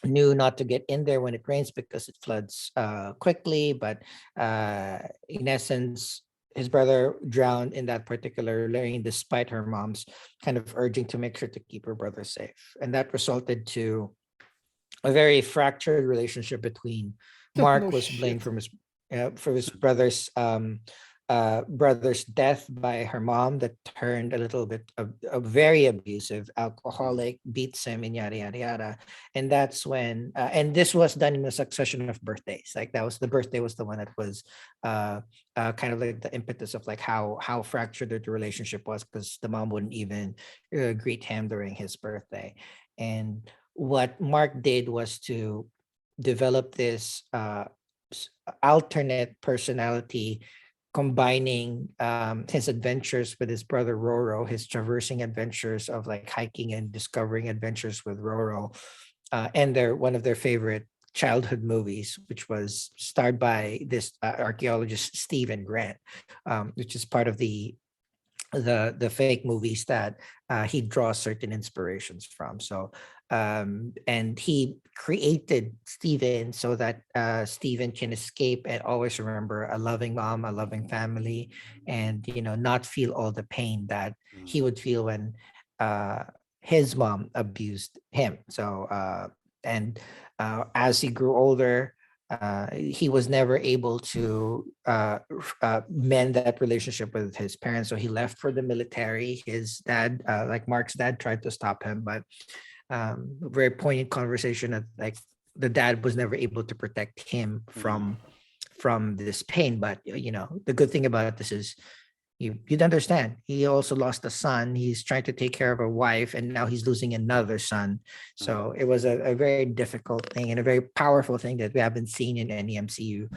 knew not to get in there when it rains because it floods quickly. But in essence, his brother drowned in that particular lane, despite her mom's kind of urging to make sure to keep her brother safe. And that resulted to a very fractured relationship between Mark No was blamed shit. for his brother's death by her mom that turned a little bit of a very abusive, alcoholic, beats him, and yada yada yada. And that's when and this was done in a succession of birthdays. Like that was the birthday was the one that was kind of like the impetus of like how fractured the relationship was, because the mom wouldn't even greet him during his birthday. And what Mark did was to develop this alternate personality, combining his adventures with his brother Roro, his traversing adventures of like hiking and discovering adventures with Roro, and their one of their favorite childhood movies, which was starred by this archaeologist Stephen Grant, which is part of the fake movies that he draws certain inspirations from. So and he created Steven so that Steven can escape and always remember a loving mom, a loving family, and not feel all the pain that he would feel when his mom abused him. So and as he grew older, he was never able to mend that relationship with his parents. So he left for the military. His dad, like Mark's dad, tried to stop him, but very poignant conversation of like the dad was never able to protect him from this pain. But the good thing about this is you'd understand. He also lost a son. He's trying to take care of a wife, and now he's losing another son. So it was a very difficult thing and a very powerful thing that we haven't seen in any MCU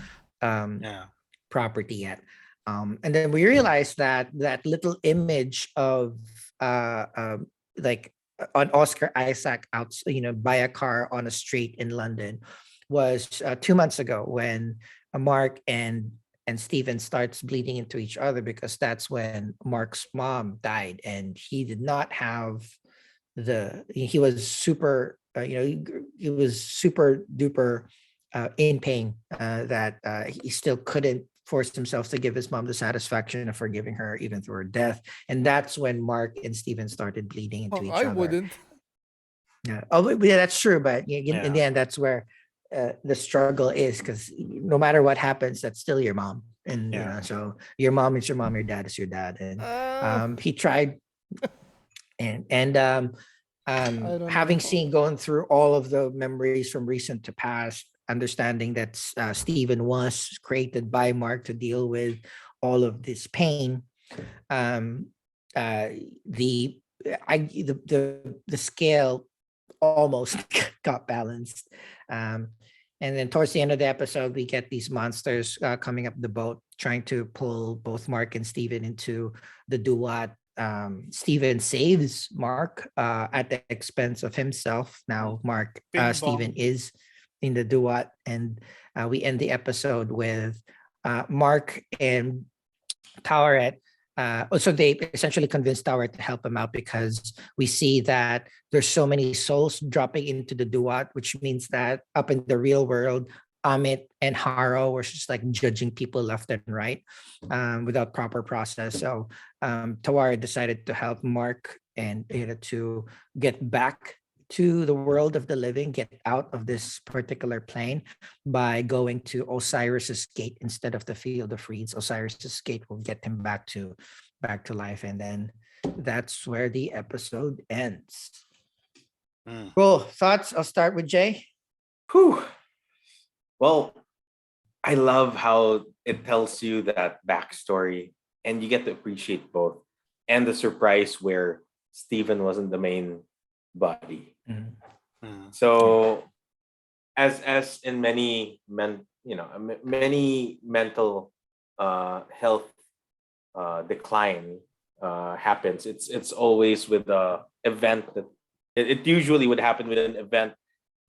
property yet. And then we realized that that little image of like on Oscar Isaac out, by a car on a street in London was 2 months ago when Mark and Steven starts bleeding into each other, because that's when Mark's mom died, and he did not have he was super, he was super duper in pain that he still couldn't force himself to give his mom the satisfaction of forgiving her even through her death. And that's when Mark and Steven started bleeding into each I other. wouldn't. Yeah. Oh, yeah, that's true. But in the end, that's where the struggle is, because no matter what happens, that's still your mom. And so your mom is your mom, your dad is your dad. And he tried, and don't having know. seen going through all of the memories from recent to past, understanding that Stephen was created by Mark to deal with all of this pain. The scale almost got balanced. And then towards the end of the episode, we get these monsters coming up the boat, trying to pull both Mark and Steven into the duat. Steven saves Mark at the expense of himself. Now Steven is in the duat, and we end the episode with Mark and Towerette. So they essentially convinced Tower to help him out, because we see that there's so many souls dropping into the duat, which means that up in the real world, Amit and Haro were just like judging people left and right without proper process. So Tawara decided to help Mark and to get back to the world of the living, get out of this particular plane by going to Osiris's gate instead of the field of reeds. Osiris's gate will get him back to life, and then that's where the episode ends. Cool thoughts. I'll start with Jay. Whew. Well, I love how it tells you that backstory, and you get to appreciate both, and the surprise where Steven wasn't the main body. Mhm. Mm. So, as in many many mental health decline happens, it's always with a event that it usually would happen with an event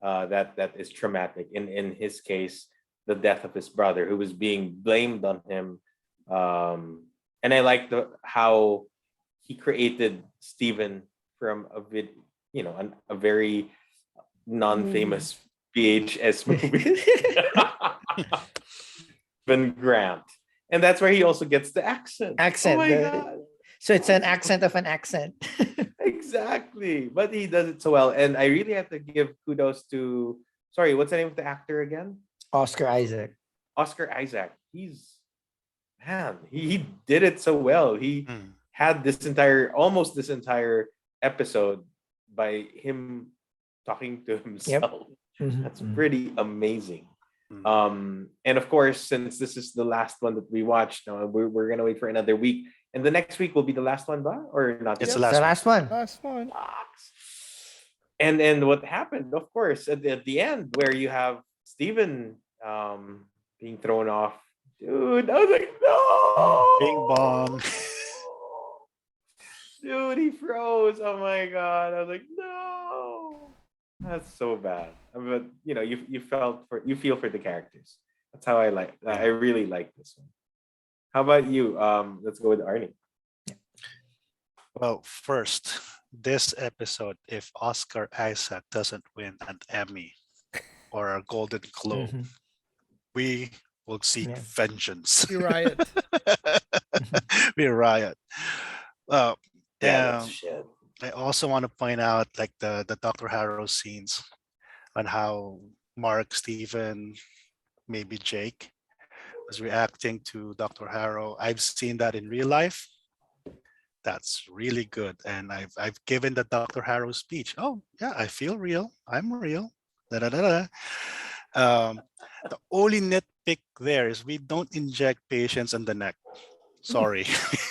that is traumatic. In his case, the death of his brother, who was being blamed on him. And I like the how he created Steven from a very Movie. non-famous VHS movie. Steven Grant. And that's where he also gets the accent. Oh Accent. my god. So it's an accent of an accent. Exactly. But he does it so well. And I really have to give kudos to, sorry, what's the name of the actor again? Oscar Isaac. Oscar Isaac. He did it so well. He Mm. had almost this entire episode by him talking to himself. Mhm, That's mhm. pretty amazing. Mm. And of course, since this is the last one that we watched, now we're gonna wait for another week, and the next week will be the last one, ba? Or not? It's Yep. the It's the last one. last one. Last one. Fox. And what happened, of course, at the end where you have Steven being thrown off. Dude, I was like, Bing bong. no. Dude, he froze. Oh my god. I was like, no. That's so bad. But you feel for the characters. That's how I really like this one. How about you? Let's go with Arnie. Well, first, this episode, if Oscar Isaac doesn't win an Emmy or a Golden Globe, Mhm. we will seek Yeah. vengeance. You riot. We riot. Uh, Yeah, that's um, shit. I also want to point out like the Dr. Harrow scenes on how Mark, Steven, maybe Jake was reacting to Dr. Harrow. I've seen that in real life. That's really good. And I've given the Dr. Harrow speech. Oh, yeah, I feel real. I'm real. Da, da, da, da. Um, the only nitpick there is we don't inject patients in the neck. Sorry,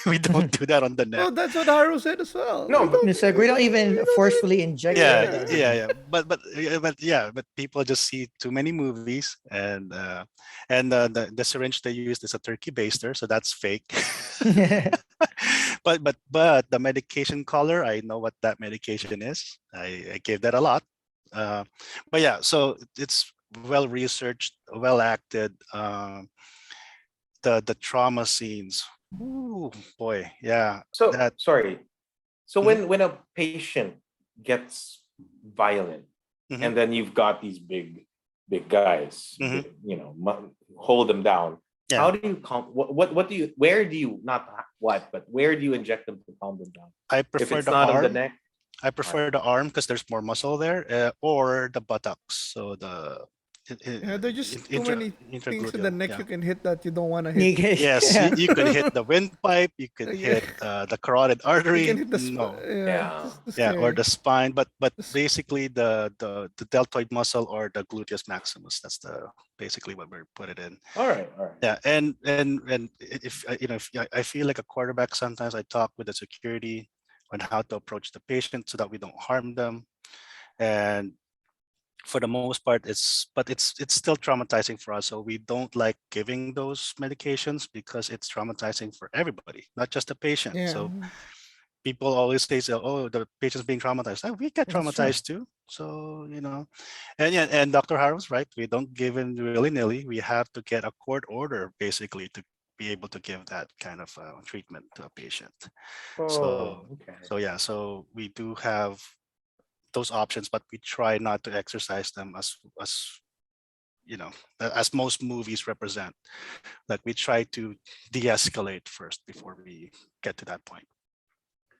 we don't do that on the neck. Well, that's what Haru said as well. No, but It's like we don't even forcefully inject Yeah, it. yeah. But people just see too many movies, and the syringe they used is a turkey baster, so that's fake. But the medication color, I know what that medication is. I gave that a lot. But yeah, so it's well researched, well acted. The trauma scenes. Ooh, boy, yeah. so That sorry. So Mhm, when a patient gets violent, mhm, and then you've got these big guys, mhm. hold them down. Yeah, How do you what do you where do you not what but where do you inject them to calm them down? I If prefer it's the not on the arm. neck, I prefer the arm because there's more muscle there, or the buttocks. So the Yeah, there's just too many things in the intergluteal. neck Yeah. you can hit that you don't want to hit. You can- Yes, yeah. you could hit the windpipe. You could Yeah. hit the carotid You can artery. hit the No, yeah, yeah. just too yeah, or scary. the spine. But Just- basically the deltoid muscle or the gluteus maximus. That's the basically what we put it in. All right. Yeah, and if if I feel like a quarterback, sometimes I talk with the security on how to approach the patient so that we don't harm them. And for the most part, it's still traumatizing for us. So we don't like giving those medications because it's traumatizing for everybody, not just the patient. yeah, So people always say, "Oh, the patient's being traumatized." Oh, we get That's true. traumatized too. So and yeah, and Dr. Harrow's right. We don't give in willy nilly. We have to get a court order basically to be able to give that kind of treatment to a patient. Oh, So okay. so yeah, so we do have those options, but we try not to exercise them as as most movies represent. Like we try to de-escalate first before we get to that point.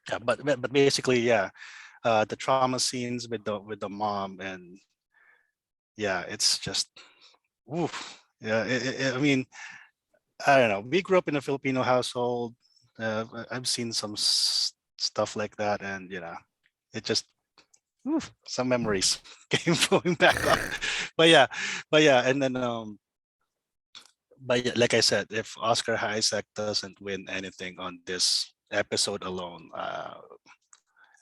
Yeah, but basically, yeah, the trauma scenes with the mom, and yeah, it's just oof. Yeah, I mean, I don't know. We grew up in a Filipino household. I've seen some stuff like that, and it just some memories came flowing back up. But yeah, and then but yeah, like I said, if Oscar Isaac doesn't win anything on this episode alone,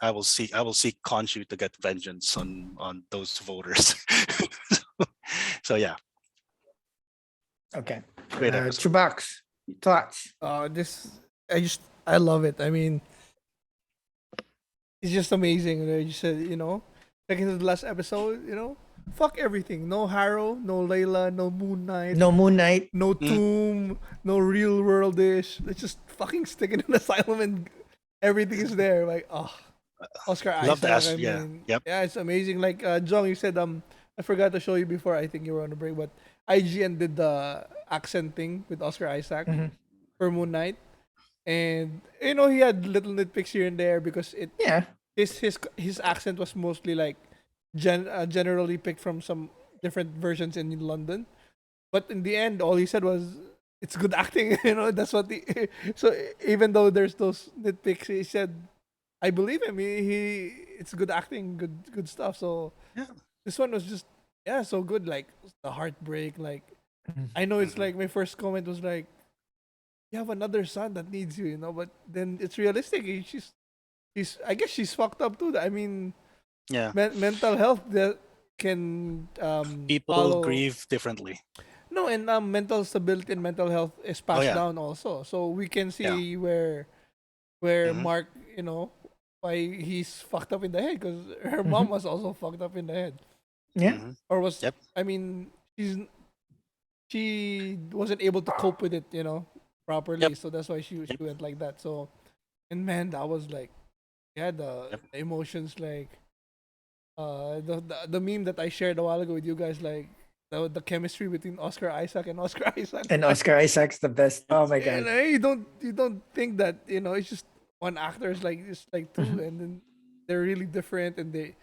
I will seek Khonshu to get vengeance on those voters. So yeah, Okay. great episode. CHUBAX, thoughts? This I love it. I mean, it's just amazing. You said, second to the last episode, fuck everything. No Harrow, no Layla, no Moon Knight, No Moon Knight. no Tomb, no real world ish. Let's just fucking stick in an asylum and everything is there. Like, Oscar Love the Isaac. yep. Yeah, it's amazing. Like, Jong, you said, I forgot to show you before. I think you were on a break, but IGN did the accent thing with Oscar Isaac for Moon Knight. And he had little nitpicks here and there because his accent was mostly like generally picked from some different versions in London. But in the end, all he said was it's good acting. That's what so even though there's those nitpicks, he said, I believe him. It's good acting, good stuff. So Yeah. this one was just so good. Like the heartbreak. Like I know it's like my first comment was like, you have another son that needs you, but then it's realistic. She's I guess she's fucked up too. I mean, Yeah. mental health that can People follow. grieve differently. No, and mental stability and mental health is passed yeah. down also. So we can see where Mark, why he's fucked up in the head because her mom was also fucked up in the head. Yeah. Mhm. Or was Yep. I mean, she wasn't able to cope with it, properly. Yep. So that's why she went like that. So, and man, that was like, the emotions like, the meme that I shared a while ago with you guys, like the chemistry between Oscar Isaac and Oscar Isaac. And Oscar Isaac's the best. Oh my god. And you don't think that it's just one actor is like it's like two, and then they're really different, and they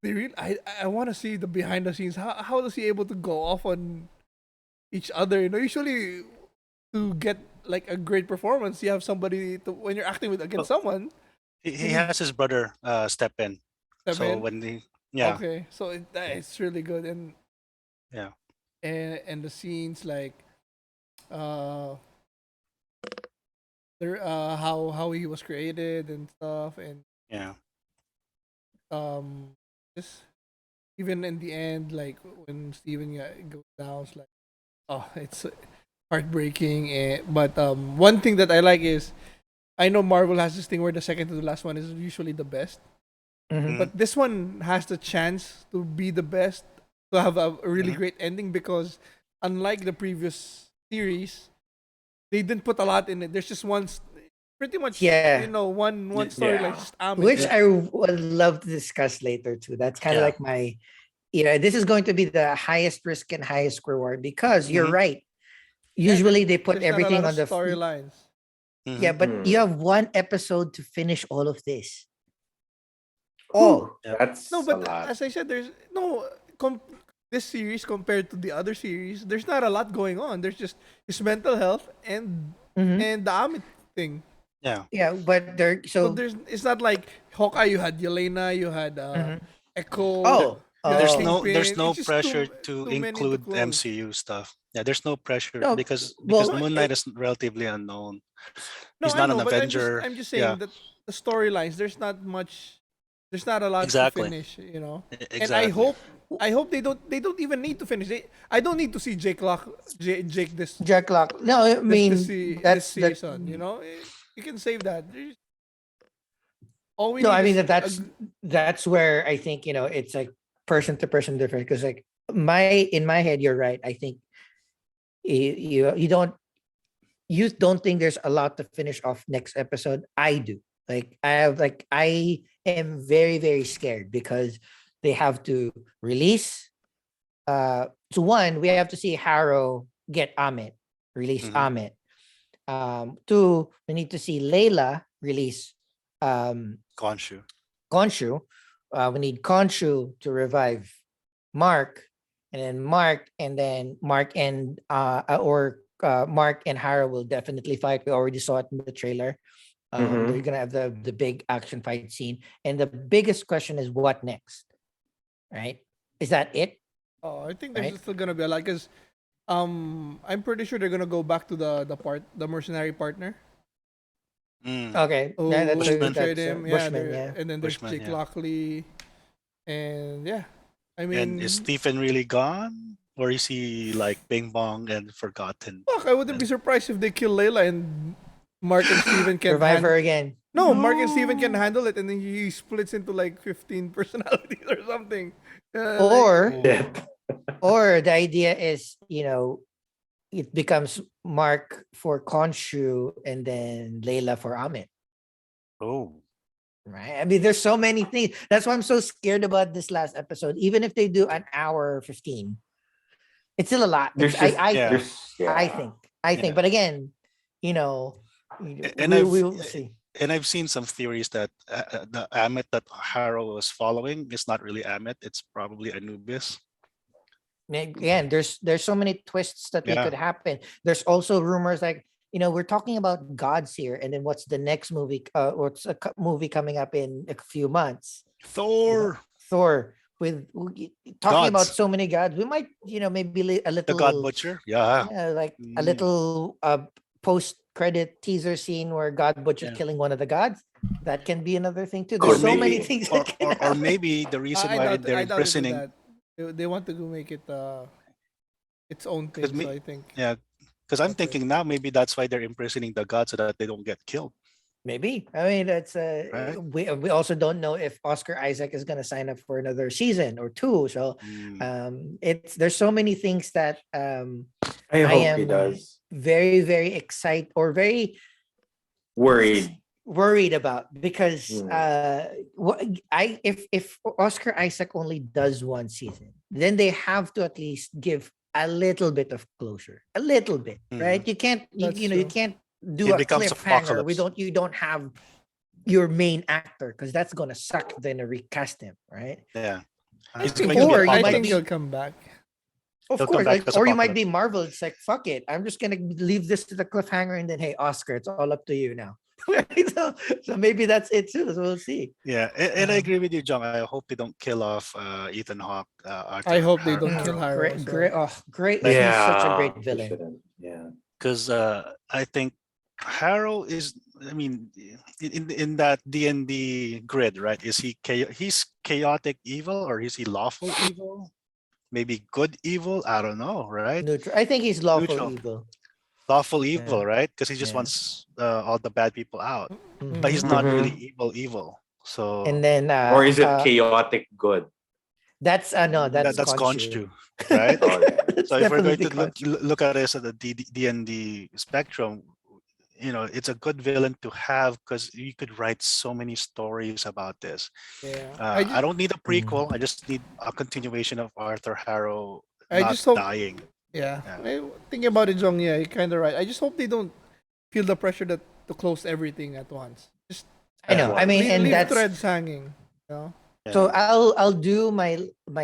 really I want to see the behind the scenes. How is he able to go off on each other? Usually to get like a great performance, you have somebody to when you're acting against someone. He has his brother step in. Step So in. when Okay, so it's really good, and Yeah. and the scenes like there how he was created and stuff, and yeah. just even in the end, like when Steven goes down, it's like it's heartbreaking. But one thing that I like is I know Marvel has this thing where the second to the last one is usually the best. Mhm. But this one has the chance to be the best, to have a really great ending, because unlike the previous series, they didn't put a lot in it. There's just pretty much one story like just Amit. Which I would love to discuss later too. That's kind of Yeah. like my, this is going to be the highest risk and highest reward because you're right. Usually they put There's not a everything lot on the of storylines. Yeah, but you have one episode to finish all of this. Oh, That's No, a but lot. as I said, there's no this series compared to the other series. There's not a lot going on. There's just his mental health and the Amit thing. Yeah. yeah, but there. So So it's not like Hawkeye. You had Yelena. You had Echo. oh, you had There's Kingpin. no It's just pressure too to many include close. MCU stuff. Yeah, there's no pressure No, because well, Moon Knight is relatively unknown. No, He's I not know, an but Avenger. I'm just saying that the storylines. There's not much. There's not a lot Exactly. to finish. Exactly. And I hope they don't even need to finish. I don't need to see Jake this Jack Lock. No, I mean this that's season. You can save that. All we no. need I mean is that's where I think it's like person to person different because like in my head you're right. I think you don't think there's a lot to finish off next episode. I do. I am very, very scared because they have to release. So one, we have to see Harrow get Amit, release Amit. Two, we need to see Layla release Khonshu. Khonshu. We need Khonshu to revive Mark, and then Mark and Harrow will definitely fight. We already saw it in the trailer. They're gonna have the big action fight scene, and the biggest question is what next, right? Is that it? Oh, I think there's Right. still gonna be a lot because I'm pretty sure they're gonna go back to the mercenary partner. Mm. Okay, Oh, yeah, Bushman. betrayed him. Yeah, Bushman, yeah. and then there's Bushman, Jake yeah. Lockley, and yeah, I And mean, is Stephen really gone? Or is he like bing bong and forgotten? fuck, I wouldn't be surprised if they kill Layla and Mark and Steven can Revive her handle. again. No, Mark and Steven can handle it, and then he splits into like 15 personalities or something. Or Shit. or the idea is, it becomes Mark for Khonshu and then Layla for Amit. Oh. Right. I mean, there's so many things. That's why I'm so scared about this last episode. Even if they do an hour 15, it's still a lot. There's It's, just I think, there's yeah. I think. Yeah. But again, And we I've will see. and I've seen some theories that the Amit that Harrow was following is not really Amit. It's probably Anubis. Again, there's so many twists that they Yeah. could happen. There's also rumors like, we're talking about gods here, and then what's the next movie? What's a movie coming up in a few months? Thor, Thor talking about Gods. so many gods. We might, maybe a the little God Butcher. Yeah. like a Mm. little post-credit teaser scene where God Butcher's Yeah. killing one of the gods. That can be another thing too. Or There's so many maybe- things. Or, that can or happen. maybe the reason why they're I doubt it with imprisoning. that. They want to go make it its own thing. 'Cause me- So I think. Yeah. Because I'm That's it. thinking now maybe that's why they're imprisoning the gods so that they don't get killed. Maybe. I mean, that's Right. we also don't know if Oscar Isaac is going to sign up for another season or two. So Mm. there's so many things that I hope he am does. very, very excited or very Worried. about, because if Oscar Isaac only does one season, then they have to at least give a little bit of closure, a little bit, right? You can't you That's you true. can't do It a becomes cliffhanger. Apocalypse. You don't have your main actor, because that's gonna suck. Then to recast him, right? Yeah. I It's think going to be Or you I might think be- he'll come back. Of He'll come course, back like, as or you might be Apocalypse. Marvel. It's like, fuck it, I'm just gonna leave this to the cliffhanger, and then hey, Oscar, it's all up to you now. so maybe that's it too. So we'll see. Yeah. And I Um, agree with you, John. I hope they don't kill off Ethan Hawke. I hope they don't kill Harrow. Great, as well. great, oh, great! Like- He's such a Yeah, great they villain. shouldn't. Yeah. Because I think Harrow is. I mean, in that D&D grid, right? Is he he's chaotic evil or is he lawful evil? Maybe good evil. I don't know, right? Neutral. I think he's lawful Neutral. evil. Lawful evil, right? Because he just Yeah. wants all the bad people out, Mhm. but he's not Mhm. really evil. So And then, Or is it chaotic good? that's no, that's that's Khonshu. Khonshu, right? Oh, yeah. That's So if we're going definitely to Khonshu. look at this at the D&D spectrum, it's a good villain to have because you could write so many stories about this. Yeah. I don't need a prequel. I just need a continuation of Arthur Harrow I not just hope- dying. Yeah. Yeah. Thinking about it, Jong, yeah, you're kind of right. I just hope they don't feel the pressure to close everything at once. Just I know. I mean, and leave that's threads hanging. You know? so. I'll do my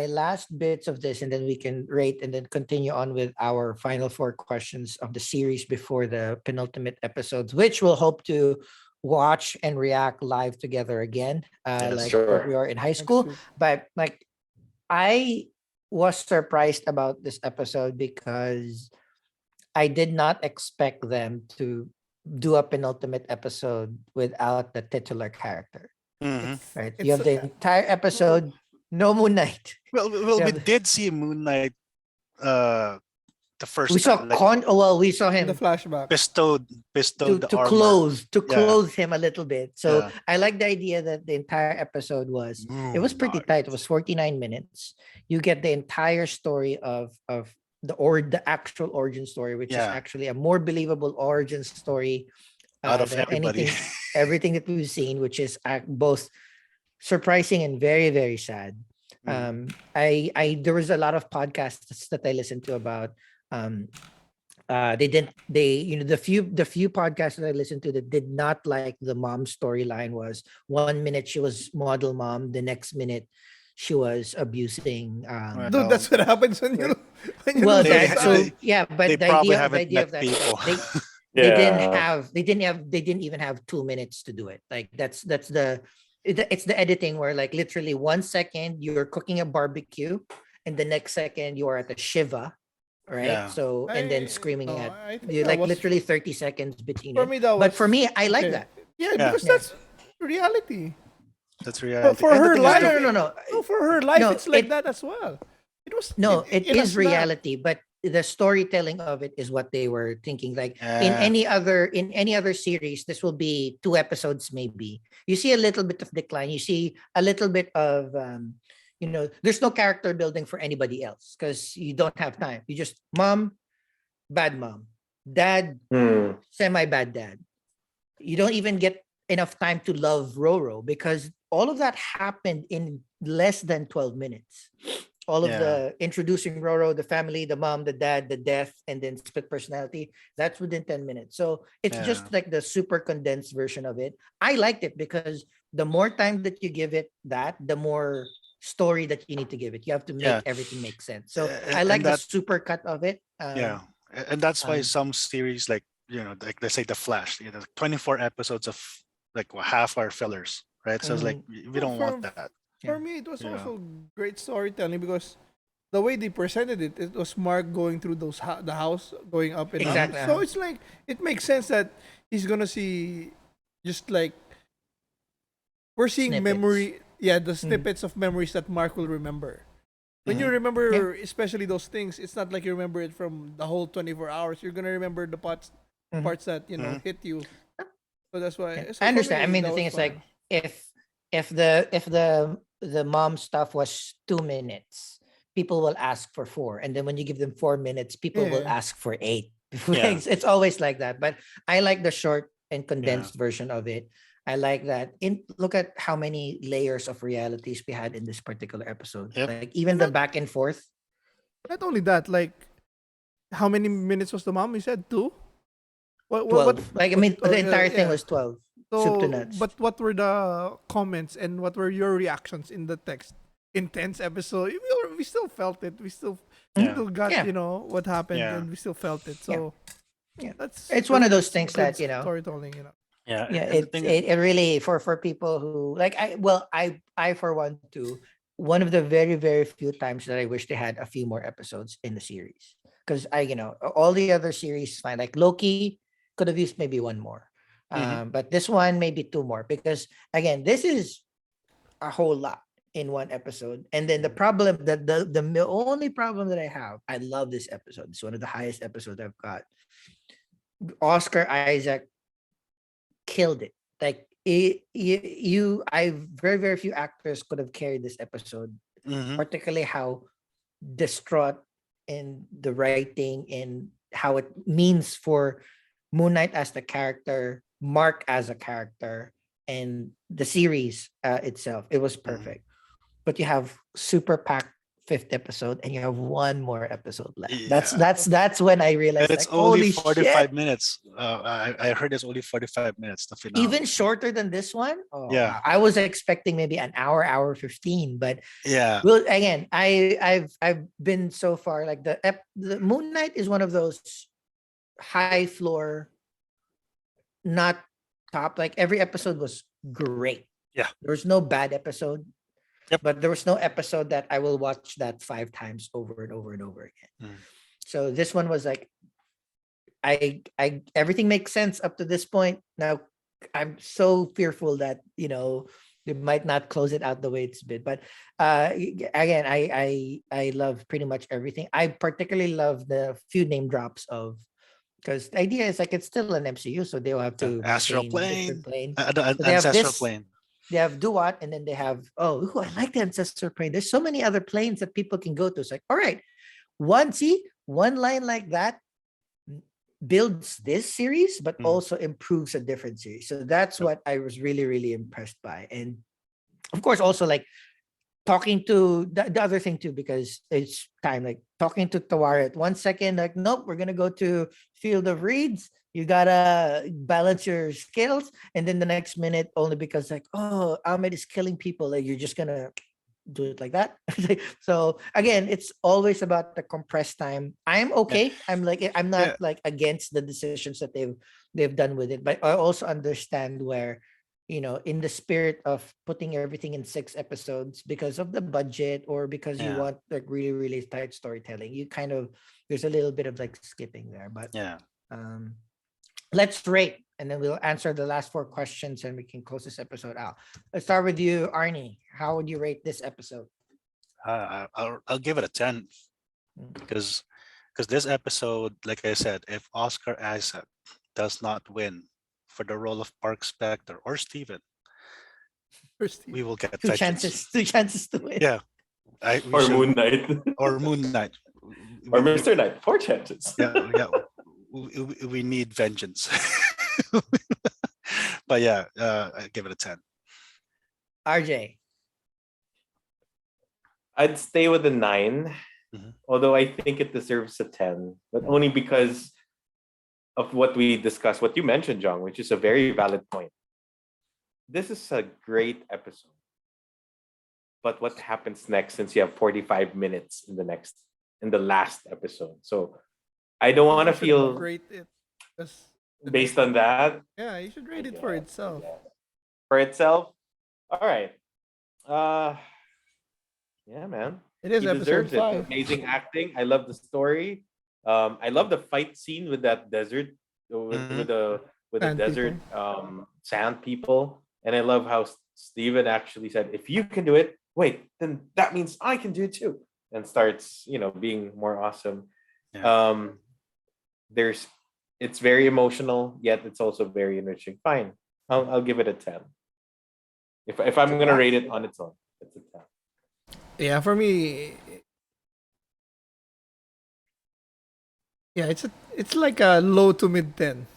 last bits of this, and then we can rate, and then continue on with our final 4 questions of the series before the penultimate episodes, which we'll hope to watch and react live together again, Yes, like sure. what we are in high Next school. week. But like, I was surprised about this episode because I did not expect them to do a penultimate episode without the titular character. Mhm. Right? It's You have a- the entire episode, no Moon Knight. Well, Yeah, we but- did see Moon Knight the first We saw time, like, we saw In him the flashback. bestowed to the armor. close Yeah. him a little bit. So Yeah. I like the idea that the entire episode was it was Moon pretty Knight. tight. It was 49 minutes. You get the entire story of the actual origin story, which is Yeah. actually a more believable origin story Out of than everybody. everything that we've seen, which is both surprising and very, very sad. Mm. There was a lot of podcasts that I listened to about the few podcasts that I listened to that did not like the mom storyline was 1 minute she was model mom, the next minute she was abusing Right. Dude, that's what happens when you well lose They- your that, so son. yeah, but they the idea, idea, haven't met of that people. Yeah. they didn't even have 2 minutes to do it. Like it's the editing where like literally 1 second you're cooking a barbecue and the next second you are at the shiva, right? Yeah. So and then screaming at I think you, that like was literally 30 seconds between for it. me. That But was for me, I like okay. that. Yeah, Yeah. because Yeah. that's reality. That's For, reality. for And the her thing is, No, life, no, no, no, no. no, for her life, No, it's like it that as well. It was no, it in a is snap. reality, but the storytelling of it is what they were thinking. Like yeah, in any other series, this will be 2 episodes maybe. You see a little bit of decline. You see a little bit of there's no character building for anybody else because you don't have time. You just bad mom, dad, Hmm. semi bad dad. You don't even get enough time to love Roro because all of that happened in less than 12 minutes. All of yeah, the introducing Roro, the family, the mom, the dad, the death, and then split personality, that's within 10 minutes. So it's yeah, just like the super condensed version of it. I liked it because the more time that you give it that, the more story that you need to give it. You have to yeah. make everything make sense. So I And like the that, super cut of it. yeah, and that's why Um, some series like like let's say The Flash, 24 episodes of like half hour fillers, right? So it's like mhm, we No, don't want that. yeah. for me, it was Yeah, also great storytelling because the way they presented it, it was Mark going through the house, going up and down. Exactly. So it's like it makes sense that he's gonna see just like we're seeing Snippets. memory. Yeah, the Mhm. snippets of memories that Mark will remember. When you hmm, Yeah. remember, especially those things, it's not like you remember it from the whole 24 hours. You're gonna remember the Mhm. parts that hmm, hit you. So that's Yeah, why. I So for understand. I me, mean, that the thing was is like fine. if the mom stuff was 2 minutes, people will ask for four, and then when you give them 4 minutes, people will Yeah. ask for eight. yeah, It's always like that. But I like the short and yeah. condensed version of it. I like that. Look at how many layers of realities we had in this particular episode. Yep. Like even And the back and forth. not only that, like how many minutes was the mom? You said two. Twelve. Like I mean, Oh, the entire thing yeah. was 12. Soup to So, nuts. but what were the comments and what were your reactions in the text? Intense episode. We still felt it. We Mhm. Yeah, still got Yeah, what happened, yeah, and we still felt it. yeah, So yeah. that's It's for one me. of those That's things good that storytelling. yeah. yeah, And the it, thing is, it it really for people who like I for one too, one of the very very few times that I wish they had a few more episodes in the series because all the other series fine, like Loki could have used maybe one more, hmm, but this one maybe two more because again this is a whole lot in one episode. And then the problem that the only problem that I have, I love this episode, it's one of the highest episodes I've got. Oscar Isaac killed it. Like I very very few actors could have carried this episode, hmm, particularly how distraught and the writing and how it means for Moon Knight as the character, Mark as a character, and the series itself. It was hmm, perfect. But you have super packed fifth episode and you have one more episode left. That's yeah. that's that's when I And realized it's like only holy 45 shit. minutes. I heard it's only 45 minutes, the Even finale. shorter than this one. Oh Yeah, wow. I was expecting maybe an hour 15, but yeah, well again, I've been so far like the Moon Knight is one of those high floor, not top. Like every episode was great. yeah. There was no bad episode, Yep. but there was no episode that I will watch that 5 times over and over and over again. Mm. So this one was like I everything makes sense up to this point. Now I'm so fearful that they might not close it out the way it's been. But again, I love pretty much everything. I particularly love the few name drops of because the idea is like it's still an MCU, so they'll have The to astral maintain different plane, plane. the So they have ancestral this, plane. they have Duat, and then they have I like the ancestor plane. There's so many other planes that people can go to. It's like, all right, one line like that builds this series, but Mm. also improves a different series. So that's Yep. what I was really, really impressed by. And of course, also like talking to the other thing too, because it's time like talking to Tawara at 1 second, like, nope, we're gonna go to Field of Reeds. You gotta balance your skills, and then the next minute, only because like, oh, Ahmed is killing people, like you're just gonna do it like that. So again, it's always about the compressed time. I'm okay. I'm not Yeah. like against the decisions that they've done with it, but I also understand where, in the spirit of putting everything in 6 episodes because of the budget or because you Yeah. want like really, really tight storytelling, you kind of there's a little bit of like skipping there. But Yeah. um let's rate and then we'll answer the last 4 questions and we can close this episode out. Let's start with you, Arnie. How would you rate this episode? I'll give it a 10 Mm. because this episode, like I said, if Oscar Isaac does not win for the role of Park Spector or Steven, First, we will get Two vengeance. chances, two chances to win. Yeah, we Or should, Moon Knight. or Moon Knight. Or We- Mr. Knight. 4 chances. yeah. We need vengeance. But yeah, I give it a 10. RJ. I'd stay with a 9, Mhm. although I think it deserves a 10, but only because of what we discussed, what you mentioned, John, which is a very valid point. This is a great episode. But what happens next since you have 45 minutes in the last episode? So I don't want to you should feel rate it. 'Cause the based next- on that. Yeah, you should rate it Yeah, for itself. yeah. For itself? All right. Yeah, man. It is He episode deserves it. 5. Amazing acting. I love the story. I love the fight scene with that desert with the Sand desert people. sand people. And I love how Steven actually said, if you can do it, wait, then that means I can do it too. And starts, being more awesome. Yeah. It's very emotional, yet it's also very enriching. Fine. I'll give it a 10. If I'm gonna rate it on its own, it's a 10. Yeah, for me, yeah, it's like a low to mid 10.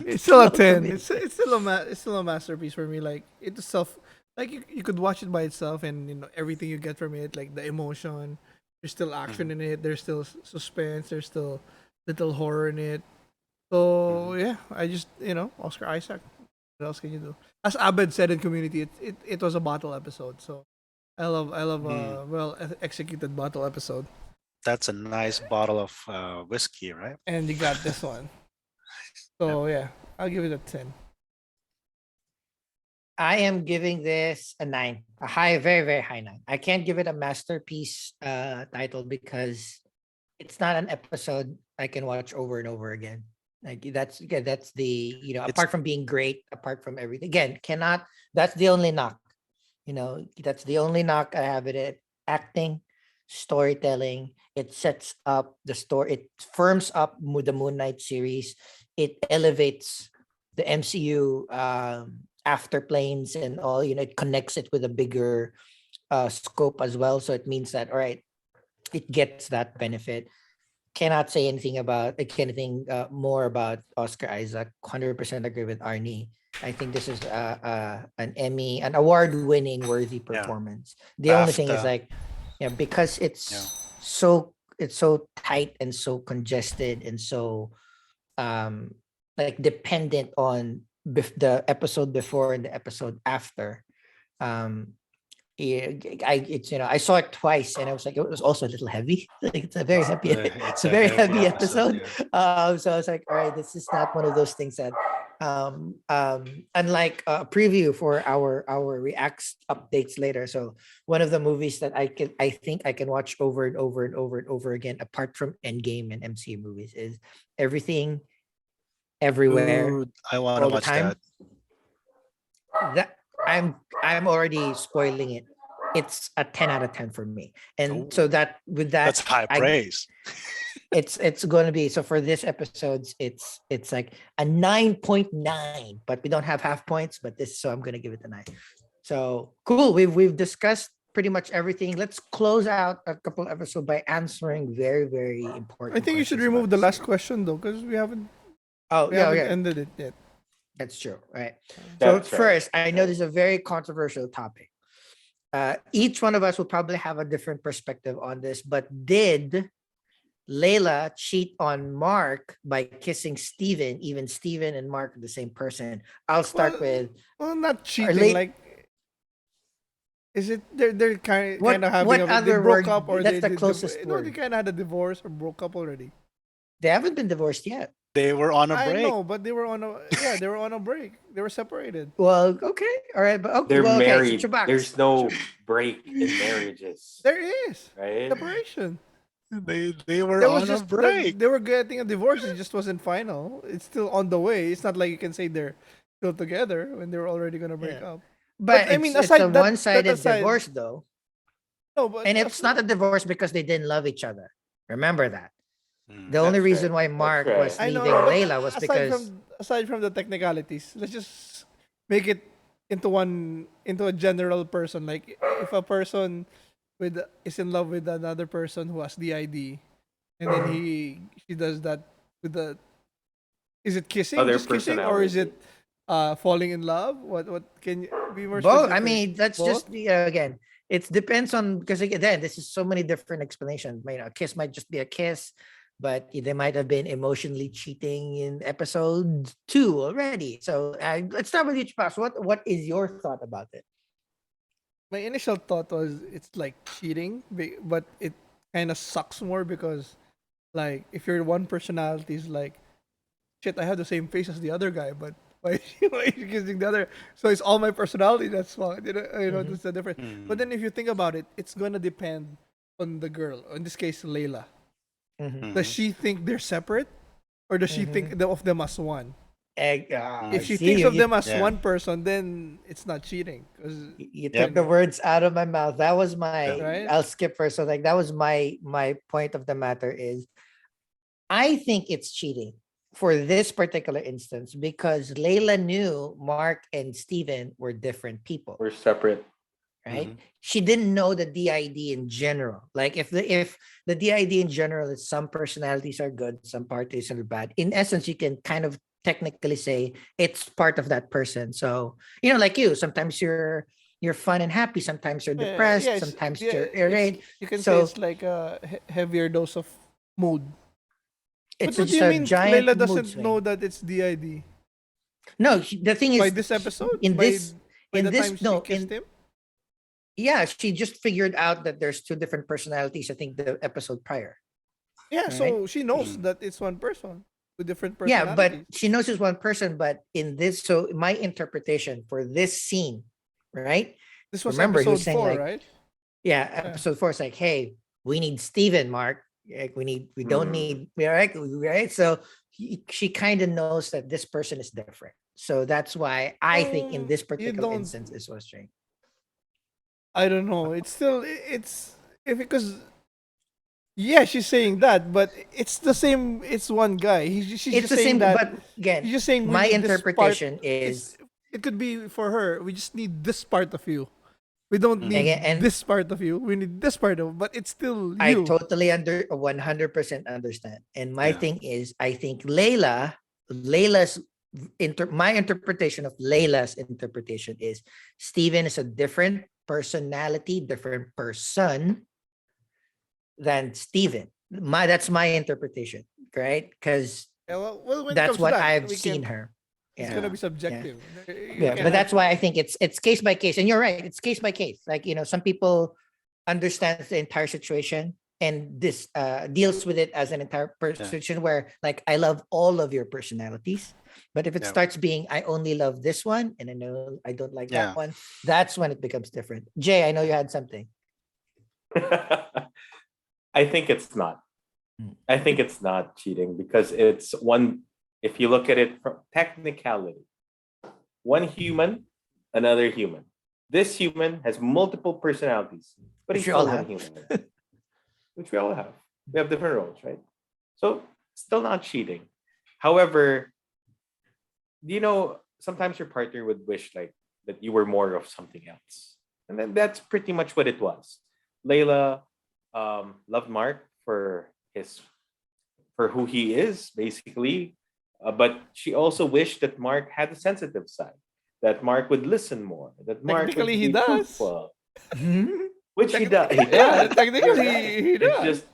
It's still a 10. It's still a masterpiece for me. Like it itself, like you could watch it by itself, and everything you get from it, like the emotion. There's still action in it. There's still suspense. There's still little horror in it. So yeah, I just Oscar Isaac. What else can you do? As Abed said in Community, it was a bottle episode. So I love well executed bottle episode. That's a nice bottle of whiskey, right? And you got this one. So yeah, I'll give it a 10. I am giving this a 9, a high, very, very high 9. I can't give it a masterpiece title because it's not an episode I can watch over and over again. Like that's the apart from being great, apart from everything. Again, that's the only knock. That's the only knock I have it. Acting, storytelling. It sets up the story. It firms up the Moon Knight series. It elevates the MCU after planes and all. It connects it with a bigger scope as well. So it means that all right, it gets that benefit. Cannot say anything more about Oscar Isaac. 100% agree with Arnie. I think this is an award-winning worthy performance. The only thing is because it's so tight and so congested and so dependent on the episode before and the episode after. I saw it twice and I was like, it was also a little heavy. Like it's a very heavy, it's a very heavy episode. So I was like, all right, this is not one of those things that unlike a preview for our reacts updates later. So one of the movies that I think I can watch over and over and over and over again, apart from Endgame and MCU movies, is Everything Everywhere Dude, I want to all the watch time. that. That I'm already spoiling it. It's a 10 out of 10 for me. And so that with that That's high praise. it's going to be, so for this episodes it's like a 9.9, but we don't have half points, but so I'm going to give it a 9. So cool. We've discussed pretty much everything. Let's close out a couple episodes by answering very, very important I think you should questions remove about the this last series. question though, because we haven't Yeah. ended it yet. That's true. Right. So That's right. first, I know this is a very controversial topic. Each one of us will probably have a different perspective on this, but did Layla cheat on Mark by kissing Steven, even Steven and Mark are the same person? I'll start with Well, not cheating. late- Like Is it they're kind What of having what they other broke word? up or That's they the closest no, they word. kind of had a divorce or broke up already. They haven't been divorced yet. They were on a I break. know, but they were on a break. They were separated. Well, okay, all right, but okay, They're well, okay. So married. Chubax. There's no break in marriages, There is right? separation. They were There was on a just that break. they were getting a divorce. It just wasn't final. It's still on the way. It's not like you can say they're still together when they were already gonna break Yeah. up. But But I mean, it's a aside that one-sided aside, divorce though. no, but And it's not a divorce because they didn't love each other. Remember that. The Mm. only That's reason right. why That's Mark was right. I know, leaving but Layla was because aside from the technicalities, let's just make it into a general person. Like if a person with is in love with another person who has DID, and then she does that with the is it kissing, Other just kissing, or is it personality. falling in love? What can you be more both. I specific? mean, that's Both? just again, it depends on because again, this is so many different explanations. You know, a kiss might just be a kiss, but they might have been emotionally cheating in episode 2 already. So let's start with you, Chubax. What is your thought about it? My initial thought was it's like cheating, but it kind of sucks more because like if your one personality is like shit, I have the same face as the other guy, but why is she kissing the other? So it's all my personality. That's fine. Mhm. That's the difference. But Mm. then if you think about it, it's gonna depend on the girl. In this case, Layla. Mhm. Does Mhm. she think they're separate, or does she think Mhm. of them as one? If Mm. she See thinks you, of them as Yeah. one person, then it's not cheating. 'Cause, you Yep. took you the know, words out of my mouth. That was Yep. my. right? I'll skip first. So like that was my point of the matter is I think it's cheating for this particular instance because Layla knew Mark and Steven were different people, We're separate. right? Mhm. She didn't know the DID in general. Like if the DID in general is some personalities are good, some parties are bad. In essence, you can kind of technically say it's part of that person. So, like you, sometimes you're fun and happy, sometimes you're Yeah, depressed, sometimes you're it's irate. you can say it's So like a heavier dose of mood. But it's what do just you a mean giant Layla mood doesn't know swing. that it's DID No, the thing by is, this episode? in this, By in the this, time she no, kissed him? yeah, she just figured out that there's two different personalities. I think the episode prior, Yeah, right? so she knows Mm. that it's one person with different Yeah, but personalities. she knows it's one person. But in this, so my interpretation for this scene, right? This was Remember, he was episode saying 4, like, right? yeah, Yeah. episode 4 is like, hey, we need Steven, Mark. Like, we don't Hmm. need, right? Right. So she kind of knows that this person is different. So that's why I think in this You particular don't. instance, it was strange. I don't know. It's still it's if because yeah, she's saying that, but it's the same. It's one guy. She's It's just the saying same, that. but again, She's just saying we my need this part. interpretation It's is it could be for her. We just need this part of you. We don't Mhm. need again, and this part of you. We need this part of, but it's still I you. totally 100% understand. And my Yeah. thing is, I think Layla's my interpretation of Layla's interpretation is Steven is a different personality, different person than Steven. That's my interpretation, right? Because Yeah, well, when it that's comes to what that, I've we seen can't. her. It's Yeah. gonna be Yeah. subjective. You Yeah, can but have. that's why I think it's case by case. And you're right, it's case by case. Like, some people understands the entire situation and this deals with it as an entire Yeah. situation where like I love all of your personalities. But if it Yeah. starts being I only love this one and I know I don't like that Yeah. one, that's when it becomes different. Jay, I know you had something. I think it's not. Mm. I think it's not cheating because it's one. If you look at it from technicality, one human, another human. This human has multiple personalities, but Which he's we all still one have. human, which we all have. We have different roles, right? So still not cheating. However, sometimes your partner would wish like that you were more of something else, and then that's pretty much what it was. Layla loved Mark for who he is, basically, but she also wished that Mark had a sensitive side, that Mark would listen more, that Mark Technically, would he be does. truthful, which he does. He Yeah, does. You're right. technically, he It's does.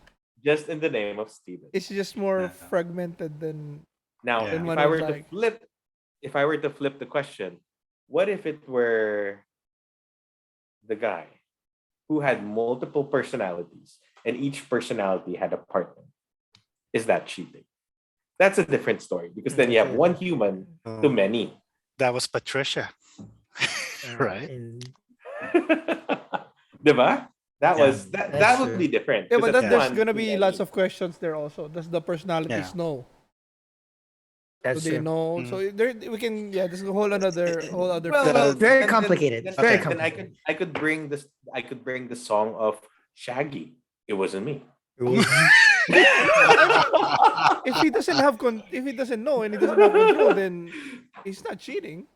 just in the name of Steven. It's just more Yeah. fragmented than Now, Yeah. one would like. if I were to flip the question, what if it were the guy who had multiple personalities and each personality had a partner, is that cheating? That's a different story because then you have one human to many. That was Patricia. Right? Diba? That Yeah. was that That's would true. be different. Yeah, 'cause but that's there's one gonna to be lots many. of questions there also. Does the personalities Yeah. know? That's Do they true. know? Mm. So there we can this is a whole other Well, The- Very complicated. Then, Very okay, then complicated. I could bring this. I could bring the song of Shaggy. It wasn't me. if he doesn't have if he doesn't know and he doesn't have control, then he's not cheating.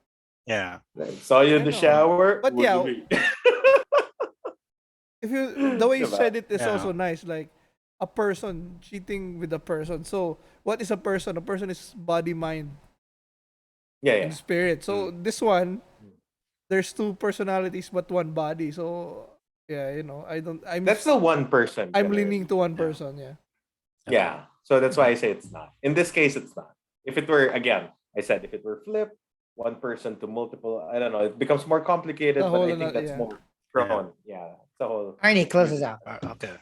Yeah. Saw you in I the know. shower. But wasn't yeah, me. if you the way you Diba? said it is Yeah. also nice, like a person cheating with a person. So what is a person? A person is body, mind, Yeah, and yeah. spirit. So this one, there's two personalities but one body. So yeah, That's the one person. I'm generally. leaning to one person. Yeah. Yeah. So that's why I say it's not. In this case, it's not. If it were, again, I said if it were flipped, one person to multiple, I don't know, it becomes more complicated, The but whole I think another- that's yeah. more prone. Yeah. It's a whole. Arnie, close us out. Okay.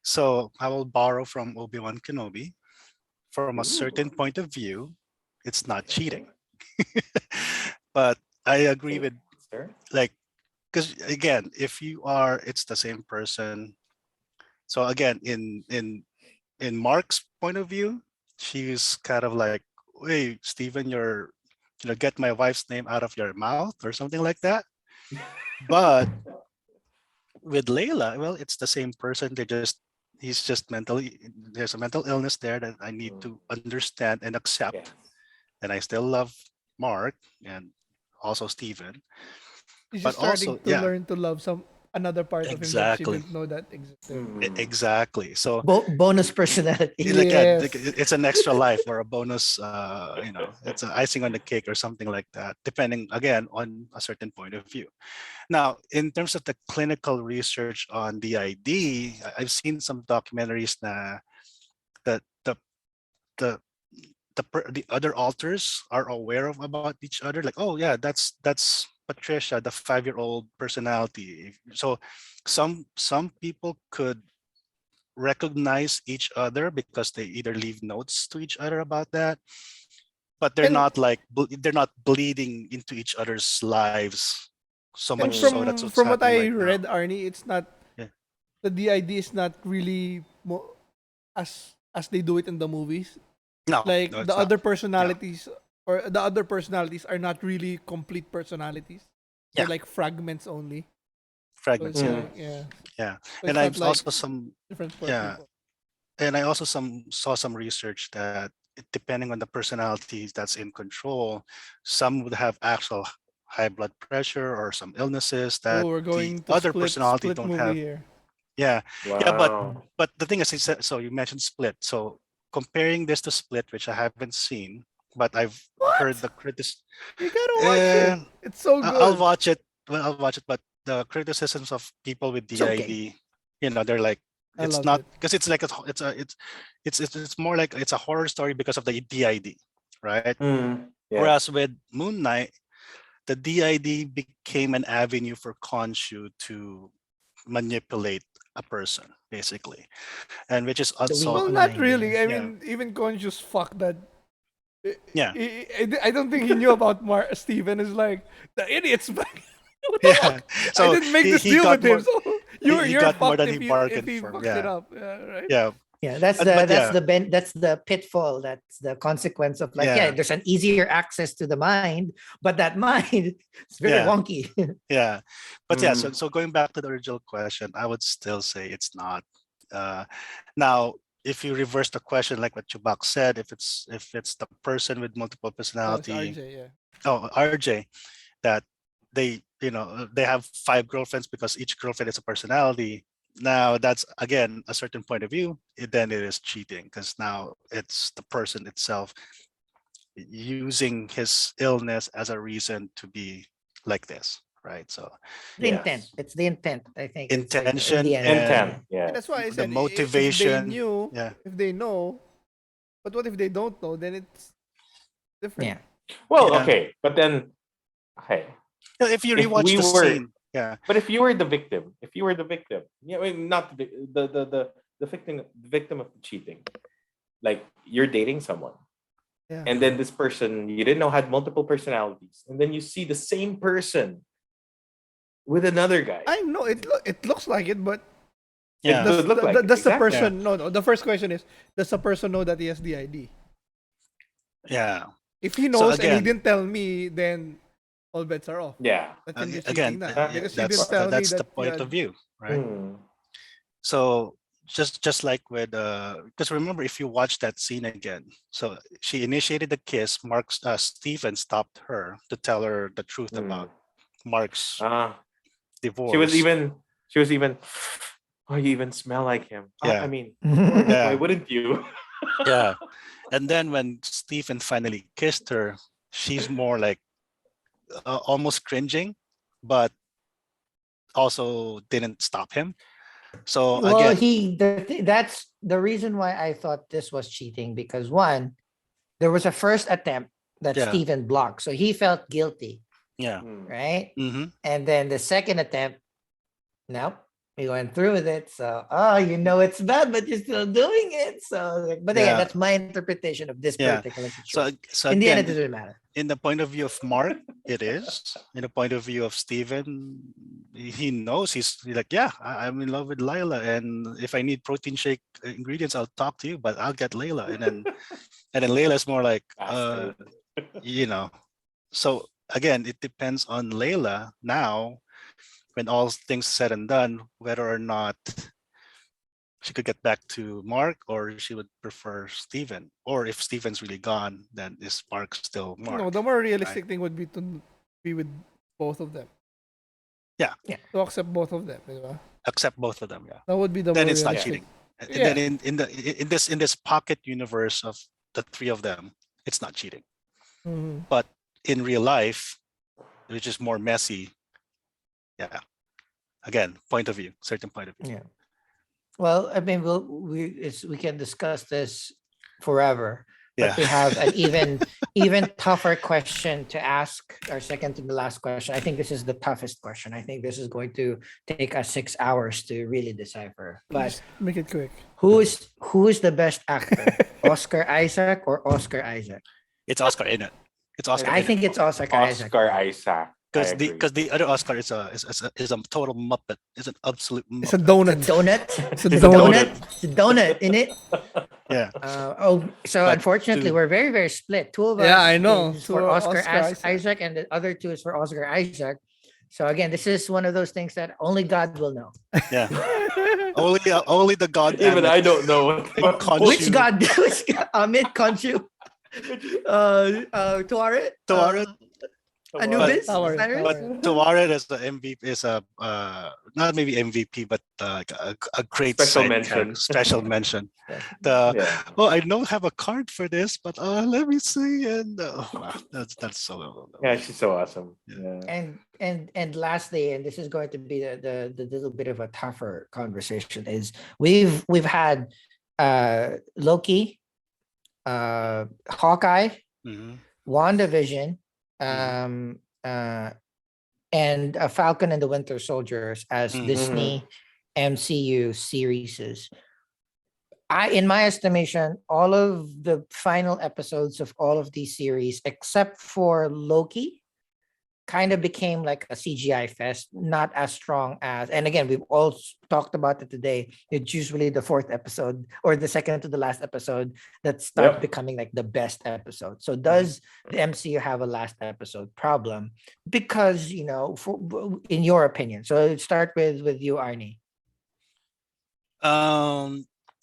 So I will borrow from Obi-Wan Kenobi. From a certain point of view, it's not cheating. But I agree with Sir? like, because again, if you are, it's the same person. So again, in Mark's point of view, she's kind of like, "Hey, Steven, get my wife's name out of your mouth," or something like that. But with Layla, well, it's the same person. He's just mentally, there's a mental illness there that I need to understand and accept. Yes. And I still love Mark and also Steven. He's But just starting also, to yeah, learn to love another part of him that she exactly. didn't know that existed. Exactly. So Bonus personality. Yes. it's an extra life or a bonus, it's an icing on the cake or something like that, depending again on a certain point of view. Now, in terms of the clinical research on DID, I've seen some documentaries that the other authors are aware of about each other. Like, oh yeah, that's Patricia, the 5-year-old personality. So some people could recognize each other because they either leave notes to each other about that, but they're And- not like they're not bleeding into each other's lives so And much so that's what's from what happening I right now. read, Arnie, it's not Yeah. the DID is not really as they do it in the movies. No, Like no, the it's not. other personalities or the other personalities are not really complete personalities. They're Yeah. like fragments only. So Fragments. it's Yeah, like yeah. So And it's I've not like also some different yeah. people. And I also saw some research that depending on the personalities that's in control, some would have actual high blood pressure or some illnesses that Oh, we're the going to other personality split don't movie have. here. Yeah, yeah, Wow. but the thing is, so you mentioned Split. So comparing this to Split, which I haven't seen, but I've heard the criticism. You gotta watch it. It's so good. I'll watch it. Well, I'll watch it, but the criticisms of people with It's DID, okay. they're like, I it's loved not it. because it's like it's more like it's a horror story because of the DID, right? Yeah. Whereas with Moon Knight, the DID became an avenue for Khonshu to manipulate a person, basically, and which is weak also Well, mind, not yeah. really. I Yeah. mean, even conscious fuck that. Yeah. I don't think he knew about Steven is like the idiot's back. What the Yeah. fuck? So I didn't make this he deal got with him, more- so you're he you're got more fucked than if he he bargained for. fucks it Yeah. up. Yeah, right. Yeah. Yeah, that's But yeah. that's the pitfall. That's the consequence of Yeah. there's an easier access to the mind, but that mind is very Yeah. wonky. Yeah, but yeah. Mm. So going back to the original question, I would still say it's not. Uh, Now, if you reverse the question, like what Chubak said, if it's the person with multiple Oh, it's personality, RJ, yeah. RJ, that they have 5 girlfriends because each girlfriend is a personality. Now that's again a certain point of view. Then it is cheating because now it's the person itself using his illness as a reason to be like this, right? So The Yes. intent. It's the intent. I think. It's like, in intention the end. and Intent. And Yeah. that's why I the said if they motivation. knew, Yeah, if they know, but what if they don't know? Then it's different. Yeah. Well, Yeah. okay, but then, okay, if you if rewatch we the were scene, Yeah. But if you were the victim, yeah, I mean, not the victim of the cheating, like you're dating someone, Yeah. and then this person you didn't know had multiple personalities, and then you see the same person with another guy. I know it looks like it, but It Yeah. does look like it. does the Exactly. person no, the first question is, does the person know that he has the ID? Yeah. If he So knows and he again, didn't tell me, then all bets are off. Yeah. That can be again, cheating na. yeah, Because you didn't that's tell me that's the that you point had, of view, right? Hmm. So just like with because remember, if you watch that scene again, so she initiated the kiss. Stephen stopped her to tell her the truth Hmm. about Mark's Ah, she was divorce. even. She was even. Oh, you even smell like him. I Yeah. mean, of course. Why Yeah. wouldn't you? Yeah. And then when Stephen finally kissed her, she's more like almost cringing, but also didn't stop him. So Well, again, that's the reason why I thought this was cheating, because one, there was a first attempt that yeah, Steven blocked, so he felt guilty, yeah. Hmm. right? Mm-hmm. And then the second attempt, nope, we went through with it. So, oh, you know it's bad, but you're still doing it. So, but again, Yeah. that's my interpretation of this Yeah. particular So situation. so In the end, it again, doesn't matter. in the point of view of Mark, it is. In the point of view of Steven, he knows he's like, yeah, I'm in love with Lila, and if I need protein shake ingredients, I'll talk to you, but I'll get Layla. And then Layla's more like, Bastard. you know. So again, it depends on Layla now, when all things said and done, whether or not she could get back to Mark, or she would prefer Steven. Or if Steven's really gone, then is Mark still Mark? no, the more Right? realistic thing would be to be with both of them. Yeah. Yeah. To accept both of them. Di ba? Accept both of them. Yeah. That would be the Then more it's not realistic. cheating. And Yeah. then in this pocket universe of the three of them, it's not cheating. Mhm. But in real life, which is more messy, yeah. Again, point of view, certain point of view. Yeah. Well, I mean, we can discuss this forever, but Yeah. we have an even tougher question to ask. Our second to the last question. I think this is the toughest question. I think this is going to take us 6 hours to really decipher. But Just make it quick. who is the best actor? Oscar Isaac or Oscar Isaac? It's Oscar in it. It's Oscar I in it. think it's Oscar Isaac. Oscar Isaac. I agree. Because the other Oscar is a total muppet. It's an absolute muppet. It's a donut. It's a donut. It's a It's a donut. donut. It's a donut in it. Yeah. So But unfortunately, to- we're very, very split. Two of us Yeah, I know. is Two for are Oscar, Oscar Isaac. Isaac, and the other two is for Oscar Isaac. So again, this is one of those things that only God will know. Yeah. only the god. Even I don't know. Khonshu. Which God? Which God? Amit Khonshu. Tuaret? Tuaret. Anubis? Tower, Is that right? But Tuaret is the MVP is a not maybe MVP, but a great Special side mention. character, special mention. Yeah. The Yeah. oh, I don't have a card for this, but let me see. And wow, that's so. Yeah, she's so awesome. Yeah. Yeah. And lastly, and this is going to be the little bit of a tougher conversation, is we've had Loki, Hawkeye, Mhm. WandaVision, Mhm. and Falcon and the Winter Soldiers as Mhm. Disney MCU series. In my estimation, all of the final episodes of all of these series, except for Loki, kind of became like a CGI fest, not as strong as. And again, we've all talked about it today. It's usually the fourth episode or the second to the last episode that start Yep. becoming like the best episode. So does the MCU have a last episode problem? Because in your opinion, so start with you, Arnie.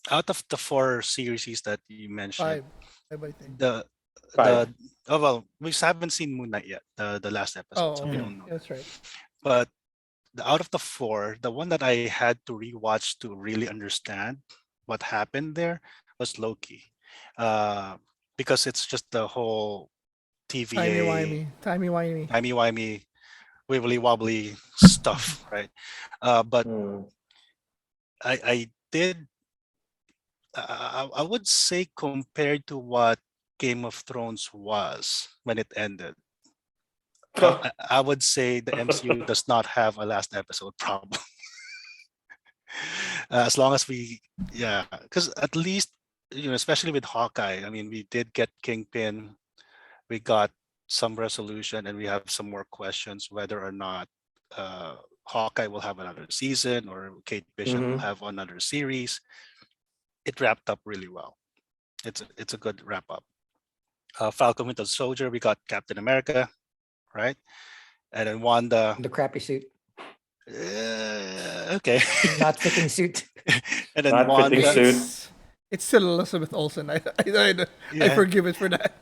Out of the 4 series that you mentioned, Five, I think. the Five. well, we haven't seen Moon Knight yet, the last episode, so we okay. don't know. That's right. But out of the 4, the one that I had to rewatch to really understand what happened there was Loki, because it's just the whole TVA Timey-wimey. timey-wimey, wibbly wobbly stuff, right? But Mm. I did. I would say compared to what Game of Thrones was when it ended, I would say the MCU does not have a last episode problem. As long as yeah, because at least, especially with Hawkeye, I mean, we did get Kingpin, we got some resolution, and we have some more questions whether or not Hawkeye will have another season or Kate Bishop will have another series. It wrapped up really well. It's a good wrap up. Falcon Winter Soldier, we got Captain America, right? And then Wanda. The crappy suit, Okay. not fitting suit. And then Not fitting Wanda. suit. It's still Elizabeth Olsen. I Yeah. forgive it for that.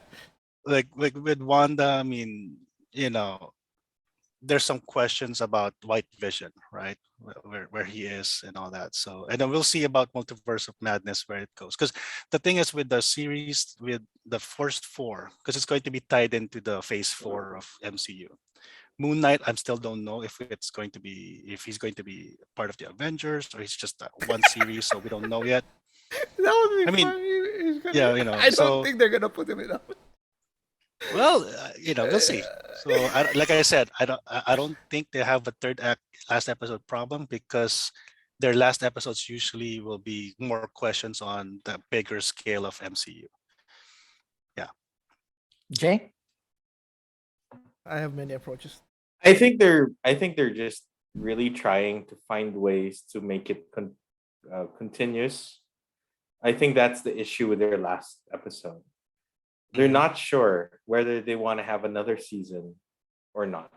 Like with Wanda, I mean, there's some questions about White Vision, right? Where he is and all that. So, and then we'll see about Multiverse of Madness where it goes. Because the thing is with the series, with the first four, because it's going to be tied into the phase 4 of MCU. Moon Knight, I still don't know if he's going to be part of the Avengers or he's just one series, so we don't know yet. That would be I mean, funny. He's gonna, yeah, I don't so- think they're gonna put him in. Well, we'll see. So, like I said, I don't think they have a third act last episode problem because their last episodes usually will be more questions on the bigger scale of MCU. Jay, I have many approaches. I think they're just really trying to find ways to make it continuous. I think that's the issue with their last episode. They're not sure whether they want to have another season or not.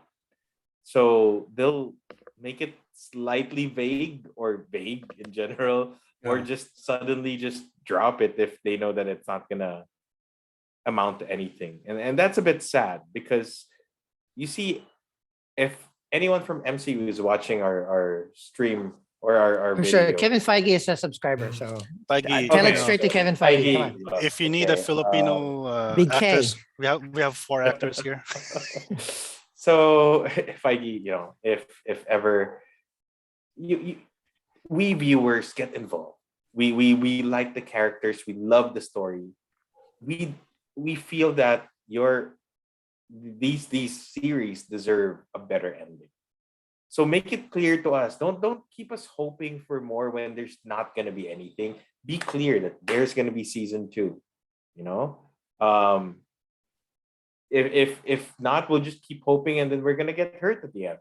So they'll make it slightly vague or vague in general, or Yeah. just suddenly just drop it if they know that it's not gonna amount to anything. And that's a bit sad because you see, if anyone from MCU is watching our stream or our I'm video, sure Kevin Feige is a subscriber, so Feige, tell it Okay. straight to Kevin Feige. Come on. if you need a Okay, Filipino Big K. actors, we have 4 actors here. So Feige, if ever we viewers get involved, we like the characters, we love the story, we feel that these series deserve a better ending. So make it clear to us. Don't keep us hoping for more when there's not gonna be anything. Be clear that there's gonna be season 2. If not, we'll just keep hoping, and then we're gonna get hurt at the end.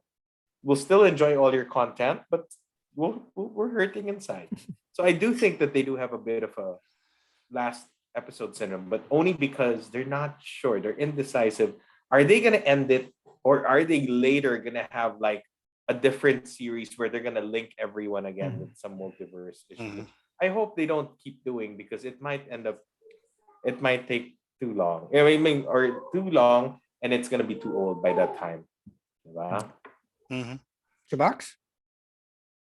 We'll still enjoy all your content, but we're hurting inside. So I do think that they do have a bit of a last episode syndrome, but only because they're not sure. They're indecisive. Are they gonna end it, or are they later gonna have like a different series where they're gonna link everyone again with some multiverse issue? I hope they don't keep doing, because it might take too long. Or too long, and it's gonna be too old by that time. Diba? CHUBAX?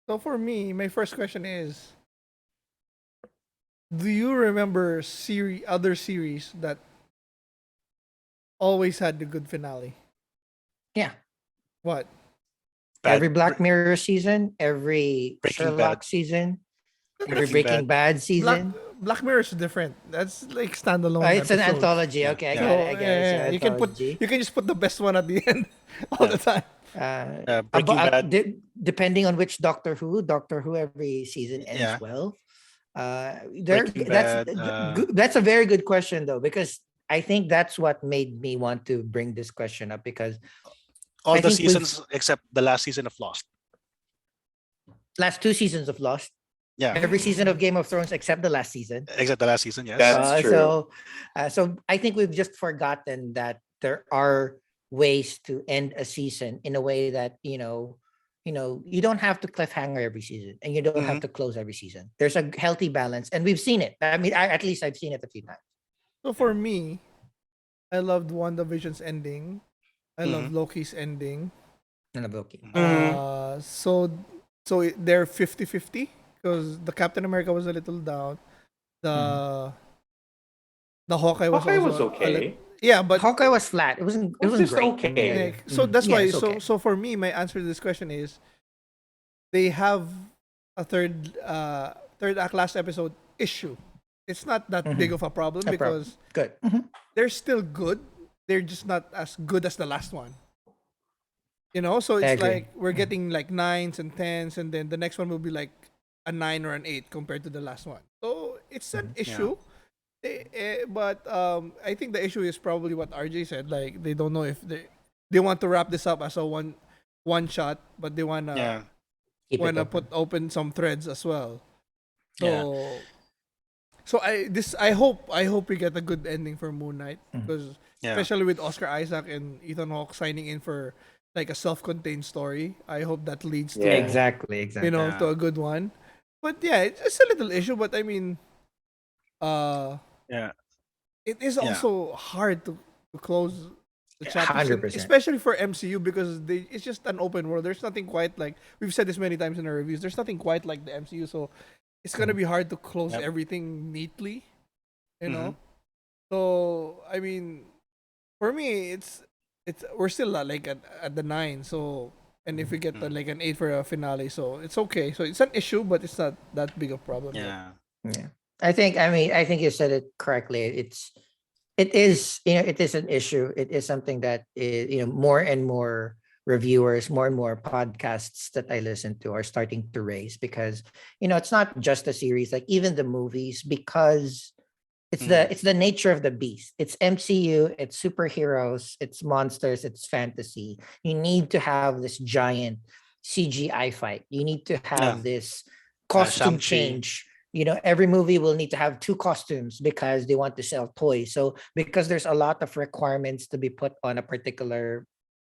So for me, my first question is: do you remember other series that always had the good finale? Yeah. What? Every Black Mirror season, every Breaking Sherlock Bad. season, every Breaking Breaking Bad season. Black Mirror is different. That's like standalone. It's an episodes. anthology. Okay, I Yeah. get it. I get it. It's an You can anthology. you can just put the best one at the end all the time. Breaking Bad. Depending on which Doctor Who every season ends Yeah. well. Breaking Bad, That's a very good question though, because I think that's what made me want to bring this question up, because All I the think we've- seasons except the last season of Lost. last 2 seasons of Lost, Yeah, every season of Game of Thrones except the last season. except the last season. Yes. That's true. So I think we've just forgotten that there are ways to end a season in a way that you don't have to cliffhanger every season, and you don't have to close every season. There's a healthy balance, and we've seen it. I mean, at least I've seen it a few times. So for me, I loved WandaVision's ending. I love Loki's ending. And I'm okay. They're 50-50 because the Captain America was a little down. The Hawkeye was Hawkeye also was okay. yeah, but Hawkeye was flat. It wasn't just great. okay. like, so that's Yeah, why. it's okay. So for me, my answer to this question is, they have a third act last episode issue. It's not that big of a problem A problem. because Good. they're still good. They're just not as good as the last one. So I it's agree. like we're getting like 9s and 10s, and then the next one will be like a 9 or an 8 compared to the last one. So it's an Yeah. issue. But I think the issue is probably what RJ said. Like they don't know if they want to wrap this up as a one shot, but they Yeah. Keep it put open. open some threads as well. Yeah. So I hope we get a good ending for Moon Knight, because Yeah. especially with Oscar Isaac and Ethan Hawke signing in for like a self-contained story. I hope that leads to Yeah. Exactly. Exactly. to Yeah. a good one. But yeah, it's a little issue. But I mean, uh, Yeah. it is Yeah. also hard to close the Yeah. chapters, 100%. especially for MCU, because it's just an open world. There's nothing quite like, we've said this many times in our reviews. There's nothing quite like the MCU, so it's gonna be hard to close Yep. everything neatly. You Mhm. know. So I mean, for me, it's we're still like at the 9. So, and if we get like an 8 for a finale, so it's okay. So it's an issue, but it's not that big a problem yet. Yeah. Yeah. I think you said it correctly. It is, it is an issue. It is something that is, more and more reviewers, more and more podcasts that I listen to are starting to raise, because, it's not just a series, like even the movies, because Mhm. it's the nature of the beast. It's MCU, it's superheroes, it's monsters, it's fantasy. You need to have this giant CGI fight. You need to Yeah. have this costume Shang-Chi. change. Every movie will need to have two costumes because they want to sell toys. So because there's a lot of requirements to be put on a particular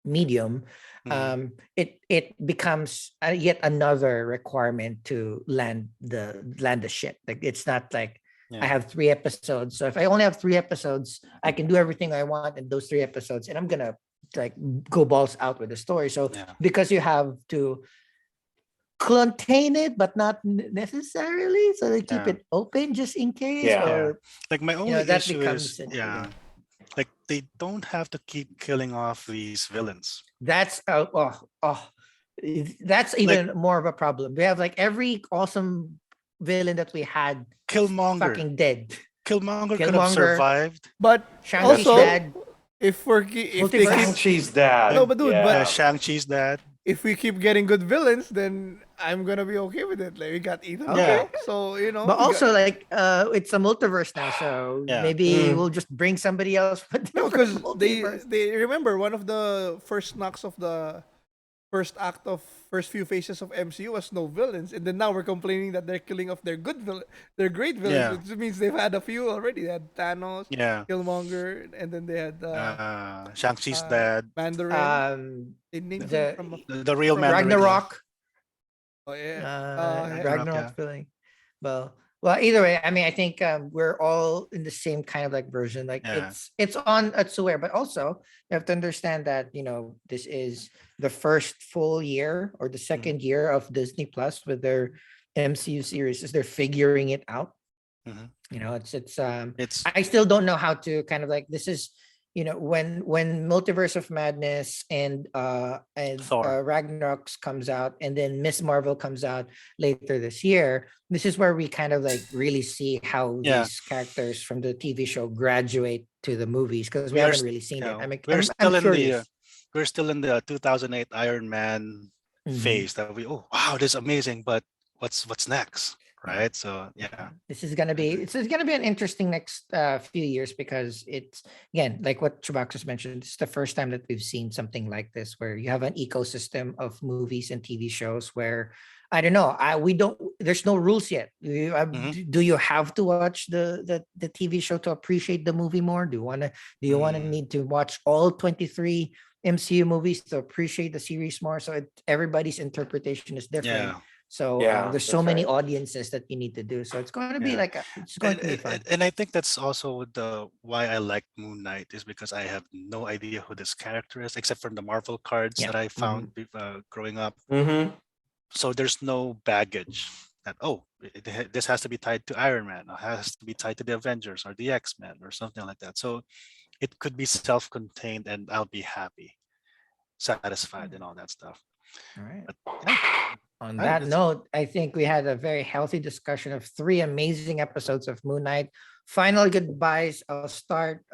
medium, Mhm. it becomes yet another requirement to land the ship. Like it's not like I Yeah. have 3 episodes. So if I only have 3 episodes, I can do everything I want in those 3 episodes, and I'm gonna like go balls out with the story. So Yeah. because you have to contain it, but not necessarily, so they keep Yeah. it open just in case, Yeah. Yeah. or Like my only that issue becomes is, an yeah, like they don't have to keep killing off these villains. that's that's Like even more of a problem. We have like every awesome villain that we had Killmonger. fucking dead. Killmonger could have Killmonger, survived. But Shang-Chi's also, dad, if they keep, multiverse. Shang-Chi's dad. no, but dude, Yeah, but Yeah. Shang-Chi's dad. if we keep getting good villains, then I'm gonna be okay with it. Like we got Ethan Okay. Yeah. Hawke, so But we got, also like it's a multiverse now, so Yeah. maybe Mm. we'll just bring somebody else from a no, different because multiverse. they remember one of the first knocks of the first act of first few phases of MCU was no villains, and then now we're complaining that they're killing off their great villains, Yeah. which means they've had a few already. They had Thanos, Yeah. Killmonger, and then they had Shang-Chi's dad. Mandarin. Um They named him the The real from Mandarin. Yeah. Ragnarok, oh yeah, Ragnarok. Ragnarok Yeah. feeling. Well, either way, I mean, I think we're all in the same kind of like version. Like Yeah. it's on Atsuware, but also you have to understand that this is the first full year or the Mhm. second year of Disney Plus with their MCU series. Is they're figuring it out. Mhm. It's It's I still don't know how to kind of like, this is when Multiverse of Madness and Thor. Ragnarok comes out, and then Miss Marvel comes out later this year. This is where we kind of like really see how Yeah. these characters from the TV show graduate to the movies, because we We are, haven't really seen it. I mean, we're I'm still in the curious. we're still in the 2008 Iron Man Mhm. phase that we, oh wow, this is amazing, but what's next, Yeah. right? So yeah, This is gonna I be agree. it's gonna be an interesting next few years, because it's, again, like what CHUBAX just mentioned, it's the first time that we've seen something like this, where you have an ecosystem of movies and TV shows where, I don't know, we don't, there's no rules yet. Mhm. Do you have to watch the TV show to appreciate the movie more? Do you want to Mm, need to watch all 23 MCU movies to appreciate the series more? So everybody's interpretation is different. yeah, So Yeah, there's so that's many right. audiences that you need to do. So it's going to be yeah. like it's going to be fun. And I think that's also the why I like Moon Knight, is because I have no idea who this character is except from the Marvel cards Yeah. that I Mhm. found growing up. Mm-hmm. So there's no baggage that, oh, this has to be tied to Iron Man, or has to be tied to the Avengers or the X-Men or something like that. So it could be self-contained and I'll be happy, satisfied, and all that stuff. All right. But yeah, On right, that it's note, I think we had a very healthy discussion of 3 amazing episodes of Moon Knight. Final goodbyes. I'll start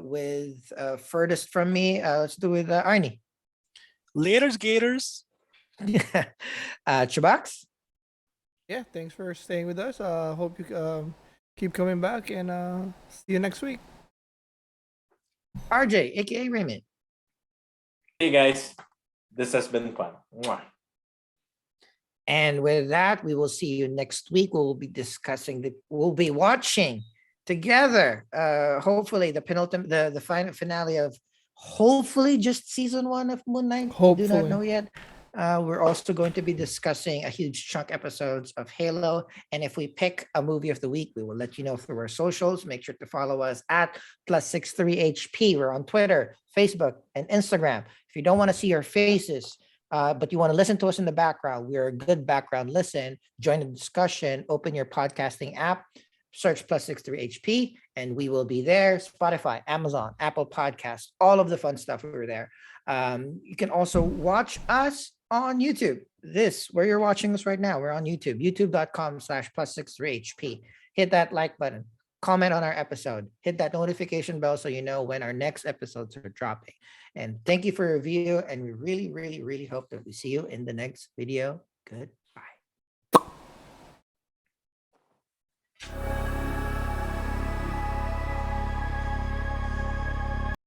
with furthest from me. Let's do with Arnie. Laters, Gators. CHUBAX? Yeah, thanks for staying with us. Hope you keep coming back, and see you next week. RJ, aka Raymond. Hey guys, this has been fun. Mwah. And with that, we will see you next week. We'll be we'll be watching together. Hopefully the penultimate, the final finale of hopefully just season 1 of Moon Knight. We do not Hopefully. know yet. We're also going to be discussing a huge chunk episodes of Halo. And if we pick a movie of the week, we will let you know through our socials. Make sure to follow us at +63HP. We're on Twitter, Facebook, and Instagram. If you don't want to see our faces, but you want to listen to us in the background, we're a good background listen. Join the discussion, open your podcasting app, search +63HP, and we will be there. Spotify, Amazon, Apple Podcasts, all of the fun stuff over there. You can also watch us on YouTube. Where you're watching us right now, we're on YouTube, youtube.com/+63HP. Hit that like button, comment on our episode, hit that notification bell so you know when our next episodes are dropping. And thank you for your review. And we really, really, really hope that we see you in the next video. Good.